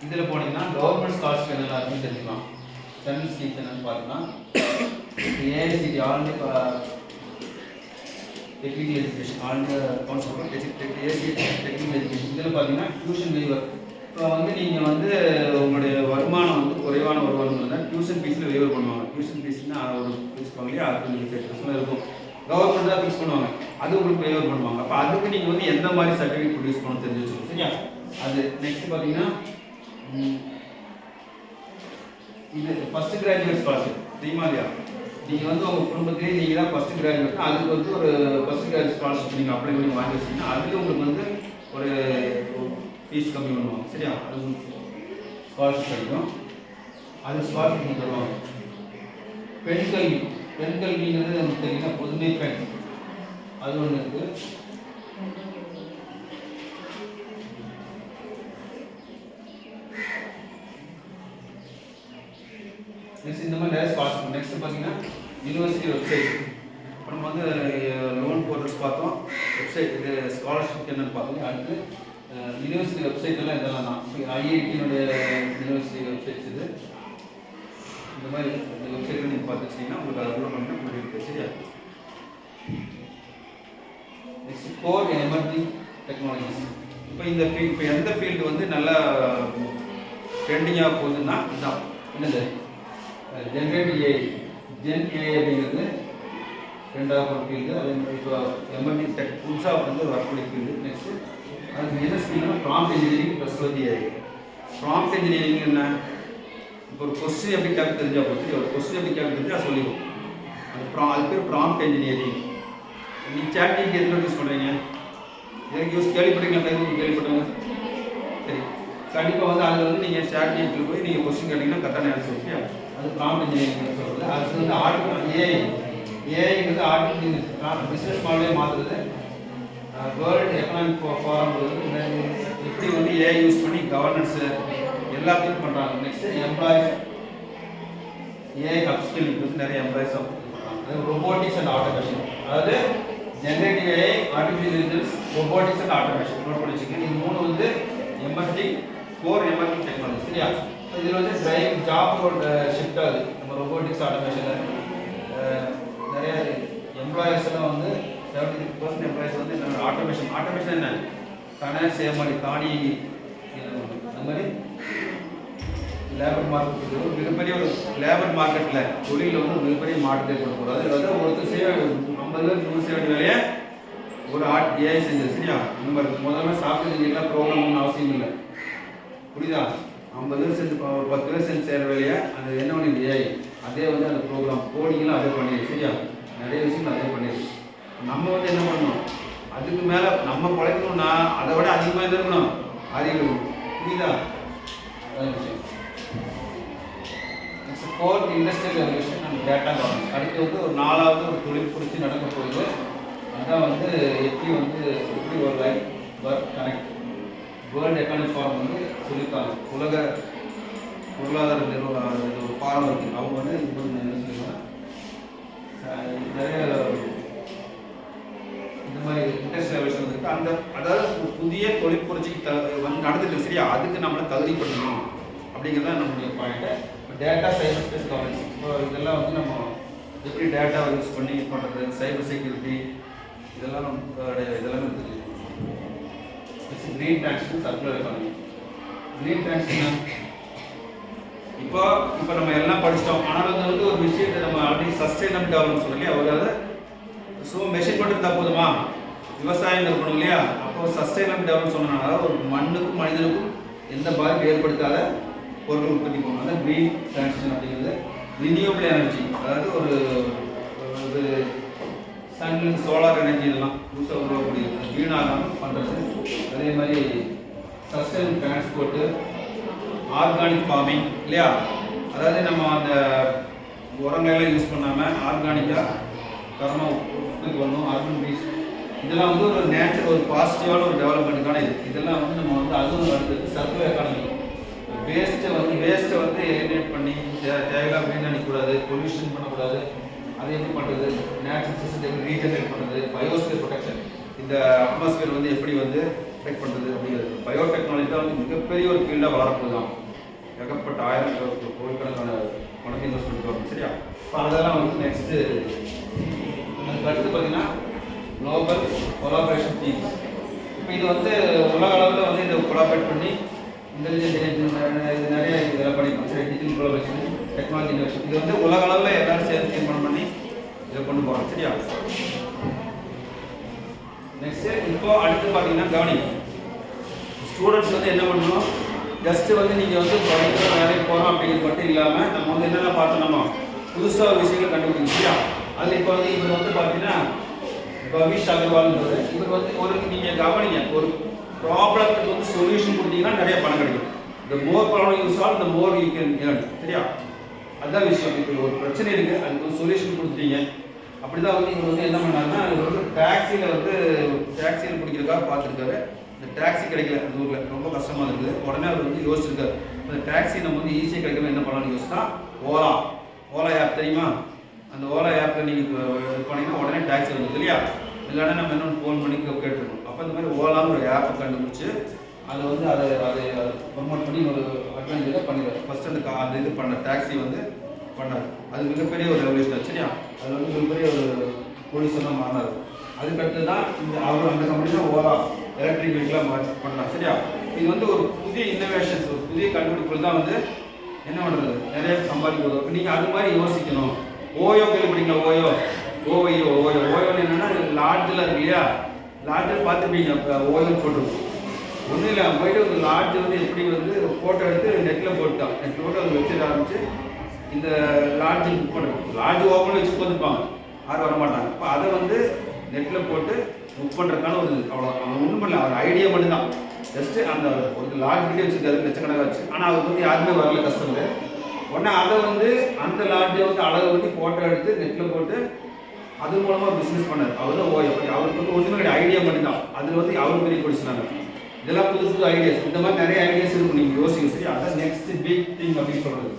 இதில் போனீங்கன்னா கவர்மெண்ட் ஸ்காலர்ஷிப் என்னென்ன இருக்குன்னு தெரிஞ்சுக்கலாம். சென்ட்ரல் ஸ்கீம்ஸ் என்னென்னு பார்த்தீங்கன்னா AICTE all India technical education all India council for AICTE technical education. இதில் பார்த்தீங்கன்னா டியூஷன் வெய்வர். இப்போ வந்து நீங்கள் வந்து உங்களுடைய வருமானம் வந்து குறைவான வருமானம் இருந்தால் டியூஷன் ஃபீஸில் வெய்வர் பண்ணுவாங்க. டியூஷன் ஃபீஸ்னா ஒரு ஃபிக்ஸ் பண்ணலையே, அதுக்கு நீங்கள் 10% இருக்கும். கவர்மெண்ட் தான் ஃபிக்ஸ் பண்ணுவாங்க, அது உங்களுக்கு வெய்வர் பண்ணுவாங்க. அப்போ அதுக்கு நீங்கள் வந்து எந்த மாதிரி சர்டிஃபிகேட் ப்ரொடியூஸ் பண்ணணும் தெரிஞ்சு வச்சுக்கணும். சரியா? அது நெக்ஸ்ட் பார்த்தீங்கன்னா இது ஃபஸ்ட்டு கிராஜுவேட் ஸ்காலர்ஷிப் தெரியுமா இல்லையா? நீங்கள் வந்து உங்கள் குடும்பத்திலே நீங்கள் தான் ஃபஸ்ட்டு கிராஜுவேட், அதுக்கு வந்து ஒரு ஃபஸ்ட்டு கிராஜுவேட் ஸ்காலர்ஷிப் நீங்கள் அப்ளை பண்ணி வாங்கி வச்சிங்கன்னா அதுக்கு உங்களுக்கு வந்து ஒரு ஃபீஸ் கம்மி பண்ணுவாங்க. சரியா? அது ஸ்காலர்ஷிப் கிடைக்கும். அது ஸ்காலர்ஷிப் தருவாங்க. பெண் கல்விங்கிறது நமக்கு தெரியுன்னா புதுமை பெண் அது ஒன்று இருக்குது. இந்த மாதிரி ஸ்காலர்ஷிப். நெக்ஸ்ட் பார்த்தீங்கன்னா யூனிவர்சிட்டி வெப்சைட். இப்போ நம்ம வந்து லோன் போர்ட்டல்ஸ் பார்த்தோம், வெப்சைட் இது ஸ்காலர்ஷிப் என்னென்னு பார்த்தோம். அடுத்து யூனிவர்சிட்டி வெப்சைட் எல்லாம் இதெல்லாம் தான். இப்போ ஐஐடியினுடைய யூனிவர்சிட்டி வெப்சைட்ஸ் இது. இந்த மாதிரி இந்த வெப்சைட்டில் நீங்கள் பார்த்து வச்சிங்கன்னா உங்களுக்கு அதை அப்லோட் பண்ணிங்கன்னா உங்களுக்கு இருக்குது. சரியா? Next core emerging technologies. இப்போ இந்த ஃபீல்டு, இப்போ எந்த ஃபீல்டு வந்து நல்லா ட்ரெண்டிங்காக போகுதுன்னா இதுதான். என்னது? Generative AI. ஜென் ஏஐ அப்படிங்கிறது ரெண்டாவது ஒரு ஃபீல்டு. அதே மாதிரி இப்போ எமர்ஜிங் டெக் புதுசாக வந்து வரக்கூடிய ஃபீல்டு. நெக்ஸ்ட்டு அதுக்கு என்ன ஃபீல்டுனா ப்ராம்ப்ட் இன்ஜினியரிங் ப்ளஸ் வந்து ஏஐ. ப்ராம்ப்ட் இன்ஜினியரிங் என்ன? இப்போ ஒரு கொஸ்டின் எப்படி கேட்க தெரிஞ்சால் போச்சு, ஒரு கொஸ்டின் எப்படி கேட்க தெரிஞ்சால் சொல்லிடும். அது பேர் ப்ராம்ப்ட் இன்ஜினியரிங். நீங்கள் சாட்ஜிபிடி எதுக்கு யூஸ் பண்ணுறீங்க? எனக்கு கேள்விப்பட்டீங்களா? கேள்விப்பட்டவங்க சரி, கண்டிப்பாக வந்து அதில் வந்து நீங்கள் சாட்ஜிபிடியில் போய் நீங்கள் கொஸ்டின் கேட்டிங்கன்னா கரெக்டான ஆன்சர் வச்சு அது ப்ராம்ப்ட் இன்ஜினியரிங் சொல்கிறது. அது வந்து ஏஐங்கிறது ஆர்டிஃபிஷியல் பிஸ்னஸ் மாடலே மாற்றுறது. வேர்ல்டு எக்கனாமிக் ஃபாரம் எப்படி வந்து ஏஐ யூஸ் பண்ணி கவர்னன்ஸு எல்லாத்தையும் பண்ணுறாங்க. நெக்ஸ்ட்டு எம்ப்ளாயிஸ் ஏஐ அப்ஸ்கில் நிறைய எம்ப்ளாயிஸ் பண்ணுறாங்க. ரொபோட்டிக்ஸ் அண்ட் ஆட்டோமேஷன், அதாவது generative AI, artificial intelligence, robotics and automation note பண்ணி வச்சுக்கோங்க. இது மூணு வந்து எமர்ஜிங் கோர் எமர்ஜிங் டெக்னாலஜி. சரியா? இதில் வந்து டிரைவ் ஜாப் ஷிஃப்ட் ஆகுது. நம்ம ரொபோட்டிக்ஸ் ஆட்டோமேஷனில் நிறைய எம்ப்ளாயர்ஸ் எல்லாம் வந்து 73% எம்ப்ளாயர்ஸ் வந்து என்ன ஆட்டோமேஷன். ஆட்டோமேஷன் என்ன? தானே செய்ய மாதிரி தானி அந்த மாதிரி லேபர் மார்க்கெட் மிகப்பெரிய ஒரு லேபர் மார்க்கெட்டில் தொழிலில் வந்து மிகப்பெரிய மாற்றத்தை ஏற்படுத்த போகிறது. அதில் வந்து ஒருத்தர் செய்ய 50 பேர் 100 செய்ய வேண்டிய வேலையை ஒரு ஏஐ செஞ்சது. சரியா? நம்ம முதல்ல சாஃப்ட்வேர் இன்ஜினியர்லாம் ப்ரோக்ராம் ஒன்றும் அவசியம் இல்லை. புரியுதா? 50 பேர் செஞ்சு 10 பேர் செஞ்சு செய்கிற வேலையை அது என்ன பண்ணி ஏஐ அதே வந்து அந்த ப்ரோக்ராம் கோடிங்கெல்லாம் அதே பண்ணிடுது. சரியா? நிறைய விஷயங்கள் அதே பண்ணிடுது. நம்ம வந்து என்ன பண்ணணும்? அதுக்கு மேலே நம்ம குறைக்கணும்னா அதை விட அதிகமாக என்ன இருக்கணும்? அறிவு. புரியுதா? அதான் விஷயம். Next fourth industrial revolution and data governance. அடுத்து வந்து ஒரு 4வது ஒரு தொழில் குறித்து நடக்க போகுது. அதான் வந்து எப்படி ஒரு life work connect. World Economic Forum வந்து சொல்லியிருக்காங்க. உலக பொருளாதார நிறுவனம் ஒரு ஃபாரம் இருக்குது. அவங்க வந்து என்ன சொல்லுவாங்க, நிறைய இந்த மாதிரி இண்டஸ்ட்ரியல் ரெவல்யூஷன் இருக்குது. அந்த அதாவது புதிய தொழிற்புரட்சிக்கு வந்து நடந்துட்டு. சரியா? அதுக்கு நம்மளை தகுதிப்படுத்தணும் அப்படிங்கிறது தான் நம்மளுடைய point. Data cyber space governance. இப்போ இதெல்லாம் வந்து நம்ம எப்படி டேட்டாவை யூஸ் பண்ணி பண்ணுறது, சைபர் செக்யூரிட்டி இதெல்லாம் இதெல்லாமே தெரியும். Green transition, circular economy. Green transition இப்போ நம்ம எல்லாம் படிச்சிட்டோம். ஆனால் வந்து ஒரு விஷயத்தை நம்ம ஆல்ரெடி சஸ்டைனபிள் டெவலப்மெண்ட் சொல்லலையா, அதாவது மெஷின் மட்டும் இருந்தால் போதுமா? விவசாயம் இருக்கணும் இல்லையா? அப்போ சஸ்டைனபிள் டெவலப்மெண்ட் சொன்னோம்னா அதாவது ஒரு மண்ணுக்கும் மனிதனுக்கும் எந்த பாதிப்பு ஏற்படுத்தாத பொருள் உற்பத்தி பண்ணணும். அதான் கிரீன் டிரான்சிஷன் அப்படிங்கிறது. ரினியூவபிள் எனர்ஜி, அதாவது ஒரு சன் சோலார் எனர்ஜி இதெல்லாம் புதுசாக உருவாக்கக்கூடிய வீணாகாமல் பண்ணுறது. அதே மாதிரி சஸ்டைனபிள் டிரான்ஸ்போர்ட்டு, ஆர்கானிக் ஃபார்மிங் இல்லையா? அதாவது நம்ம அந்த உரங்களெல்லாம் யூஸ் பண்ணாமல் ஆர்கானிக்காக தரமாக உற்பத்தி பண்ணணும். ஆர்கானிக் பீஸ் இதெல்லாம் வந்து ஒரு நேச்சுரல் ஒரு பாசிட்டிவான ஒரு டெவலப்மெண்ட்டுக்கான இதெல்லாம் வந்து நம்ம வந்து அதுவும் அடுத்தது சர்க்குலர் எக்கானமி. வேஸ்ட்டை வந்து எலிமினேட் பண்ணி தேவையில்லாம வீணடிக்கக்கூடாது, பொல்யூஷன் பண்ணக்கூடாது. அதை எப்படி பண்ணுறது? நேச்சுரல் சிஸ்டத்தை எப்படி ரீஜெனரேட் பண்ணுறது, பயோஸ்பியர் ப்ரொடெக்ஷன், இந்த அட்மாஸ்பியர் வந்து எப்படி வந்து ப்ரொடெக்ட் பண்ணுறது அப்படிங்கிறது. பயோடெக்னாலஜி தான் வந்து மிகப்பெரிய ஒரு ஃபீல்டாக வளரப்போது தான். ஏகப்பட்ட 1000 கோடிக்கணக்கான பணத்தை இன்வெஸ்ட் பண்ணிட்டு வரணும். சரியா? இப்போ அதெல்லாம் வந்து நெக்ஸ்ட்டு அதுக்கு அடுத்து பார்த்தீங்கன்னா குளோபல் கொலாபரேஷன் டீம்ஸ். இப்போ இது வந்து உலக அளவில் வந்து இதை கொலாபரேட் பண்ணி இன்டெலிஜென்ட் இது நிறைய இதெல்லாம் படிக்கணும். சரி, டிஜிட்டல் கொலாபரேஷன், டெக்னாலஜி இனோவேஷன் இது வந்து உலக அளவில் எல்லாரும் சேர்ந்து தீர்மானம் பண்ணி இதை கொண்டு போகிறோம். சரியா? நெக்ஸ்ட்டு இப்போ அடுத்து பார்த்தீங்கன்னா கவனிங்க, ஸ்டூடெண்ட்ஸ் வந்து என்ன பண்ணணும்? ஜஸ்ட்டு வந்து நீங்கள் வந்து படிக்கிறோம் வேலைக்கு போகிறோம் அப்படிங்கிறது மட்டும் இல்லாமல் நம்ம வந்து என்னென்ன பார்த்தோம், நம்ம புதுசாக விஷயங்கள் கண்டுபிடிக்கணும். சரியா? அதில் இப்போ வந்து இவர் வந்து பார்த்தீங்கன்னா பவிஷ் அகர்வால்ன்றது இவர் வந்து ஒரு நீங்கள் கவனிங்க, ஒரு ப்ராப்ளத்துக்கு வந்து சொல்யூஷன் கொடுத்தீங்கன்னா நிறைய பணம் கிடைக்கும். இந்த மோர் problem you solve the more you can earn. சரியா? அதுதான் விஷயம். இப்போ ஒரு பிரச்சனை இருக்குது, அதுக்கு ஒரு சொல்யூஷன் கொடுத்துட்டீங்க. அப்படி தான் வந்து இவர் வந்து என்ன பண்ணாருன்னா, இவர் வந்து டாக்ஸியில் பிடிக்கிறதுக்காக பார்த்துருக்காரு. இந்த டாக்ஸி கிடைக்கல அந்த ஊரில், ரொம்ப கஷ்டமாக இருக்குது. உடனே அவர் வந்து யோசிச்சிருக்காரு, இந்த டாக்ஸி நம்ம வந்து ஈஸியாக கிடைக்கணும் என்ன பண்ணலாம்னு யோசிச்சா ஓலா ஓலா ஆப் தெரியுமா? அந்த ஓலா ஆப்பில் நீங்கள் இது பண்ணிங்கன்னா உடனே டாக்ஸி வந்துடும் இல்லையா? இல்லைன்னா நம்ம இன்னொன்று ஃபோன் பண்ணி கேட்டுருக்கோம். அப்போ இந்த மாதிரி ஓலான்னு ஒரு ஆப்பை கண்டுபிடிச்சி அதை வந்து அதை ப்ரொமோட் பண்ணி ஒரு அட்வான்டேஜாக பண்ணிடுறாரு. ஃபஸ்ட்டு அந்த இது பண்ண டாக்ஸி வந்து பண்ணார். அது மிகப்பெரிய ஒரு ரெவல்யூஷன் சரியா? அது வந்து மிகப்பெரிய ஒரு பொல்யூஷனாக மாறினார். அதுக்கடுத்து தான் இந்த அவர் அந்த கம்பெனி தான் ஓலா எலக்ட்ரிக் வெஹிக்கிளாக பண்ணார் சரியா? இது வந்து ஒரு புதிய இன்னோவேஷன்ஸ், ஒரு புதிய கண்டுபிடிப்புகள் தான் வந்து என்ன பண்ணுறது, நிறைய சம்பாதிக்கிறது. நீங்கள் அது மாதிரி யோசிக்கணும். ஓயோ கேள்விப்பட்டீங்களா? ஓயோன்னு என்னென்னா லாட்ஜில் இருக்கு இல்லையா? லாட்ஜில் பார்த்துப்பீங்க. இப்போ ஓயோன்னு போட்டுருக்கோம். ஒன்றும் இல்லை, போயிட்டு ஒரு லாட்ஜ் வந்து எப்படி வந்து ஃபோட்டோ எடுத்து நெட்டில் போட்டுட்டான். நெட்டில் போட்டு அது வெப்சைட் ஆரம்பிச்சு இந்த லாட்ஜ் புக் பண்ணுறோம். லாட்ஜ் ஓப்பன் வச்சு போட்டுருப்பாங்க, யாரும் வரமாட்டாங்க. இப்போ அதை வந்து நெட்டில் போட்டு புக் பண்ணுறதுக்கான ஒரு அவ்வளோ அவன் ஒன்றும் பண்ணல, அவர் ஐடியா மட்டும்தான். ஜஸ்ட்டு அந்த ஒரு லாட்ஜ் கிட்டே வச்சுருக்காரு லட்சக்கணக்காக வச்சு. ஆனால் அவருக்கு வந்து யாருமே வரல கஸ்டமர். உடனே அதை வந்து அந்த லாட்ஜை வந்து அளவு வந்து ஃபோட்டோ எடுத்து நெட்டில் போட்டு அது மூலமாக பிஸ்னஸ் பண்ணார். அவர் தான் எப்படி அவருக்கு வந்து ஒன்றுமே கிடையாது, ஐடியா மட்டும்தான். அதில் வந்து அவர் பெரிய படிச்சுனாங்க. இதெல்லாம் புது புது ஐடியாஸ். இந்த மாதிரி நிறைய ஐடியாஸ் இருக்கும், நீங்கள் யோசிக்க சரி. அதான் நெக்ஸ்ட் பிக் திங் அப்படின்னு சொல்கிறது.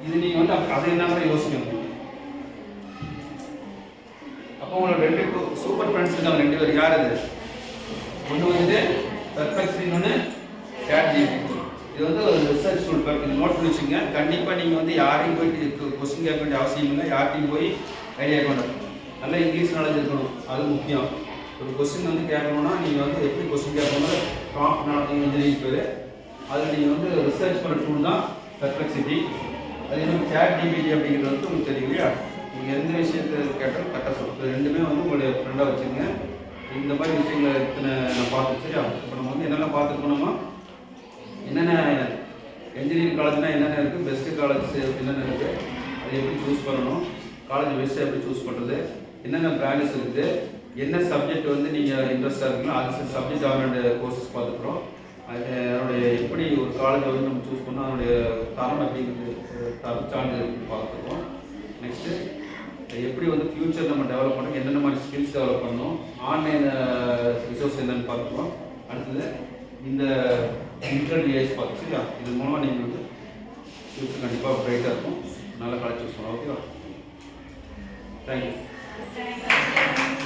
இது நீங்கள் வந்து அதை என்ன கூட யோசிக்கணும். அப்போ உங்களோட 2 சூப்பர் ஃப்ரெண்ட்ஸ் இருக்காங்க, 2 பேர். யார் அது? ஒன்று வந்து பெர்ஃபெக்ட், இன்னொன்று ChatGPT. இது வந்து ஒரு ரிசர்ச் டூல். இது நோட் பண்ணி வச்சுங்க. கண்டிப்பாக நீங்கள் வந்து யாரையும் போயிட்டு கொஸ்டின் கேட்க வேண்டிய அவசியம் இல்லை, யார்ட்டையும் போய் ஐடியா பண்ணணும். நல்லா இங்கிலீஷ் நாலேஜ் இருக்கணும், அது முக்கியம். ஒரு கொஸ்டின் வந்து கேட்கணும்னா நீங்கள் வந்து எப்படி கொஸ்டின் கேட்கணும், ப்ராம்ப்ட் நாலேஜ் இன்ஜினியரிங் பேர். அதில் நீங்கள் வந்து ரிசர்ச் பண்ண டூல் தான் பெர்ஃபெக்சிட்டி. அது இன்னும் ChatGPT அப்படிங்கிறது வந்து உங்களுக்கு தெரியும் இல்லையா? நீங்கள் எந்த விஷயத்தை கேட்டாலும் கரெக்டாக சொல்லுங்கள். ரெண்டுமே வந்து உங்களுடைய ஃப்ரெண்டாக வச்சுங்க. இந்த மாதிரி விஷயங்களை இத்தனை நான் பார்த்து சரியா? இப்போ நம்ம வந்து என்னென்ன பார்த்துக்கணுமா, என்னென்ன இன்ஜினியரிங் காலேஜ்னால் என்னென்ன இருக்குது, பெஸ்ட்டு காலேஜ் என்னென்ன இருக்குது, அதை எப்படி சூஸ் பண்ணணும், காலேஜ் பெஸ்ட்டை எப்படி சூஸ் பண்ணுறது, என்னென்ன பிரான்ச்சஸ் இருக்குது, என்ன சப்ஜெக்ட் வந்து நீங்கள் இன்ட்ரெஸ்ட்டாக இருக்குங்களோ அது சப்ஜெக்ட் ஆகிற கோர்சஸ் பார்த்துக்குறோம். அதனுடைய எப்படி ஒரு காலேஜை வந்து நம்ம சூஸ் பண்ணோம், அதனுடைய தரம் அப்படிங்கிறது தர சான்றிதழ் பார்த்துருக்கோம். நெக்ஸ்ட்டு எப்படி வந்து ஃப்யூச்சர் நம்ம டெவலப் பண்ணணும், என்னென்ன மாதிரி ஸ்கில்ஸ் டெவலப் பண்ணணும், ஆன்லைன் ரிசோர்ஸ் என்னென்னு பார்த்துருக்கோம். அடுத்தது இந்த இன்டர்னல் ஏஜ் பார்த்து சரியா? இது மூலமாக நீங்கள் வந்து ஃப்யூச்சர் கண்டிப்பாக ப்ரைட்டாக இருக்கும். நல்ல காலேஜ் சூஸ் பண்ணலாம். ஓகேவா? தேங்க்யூ.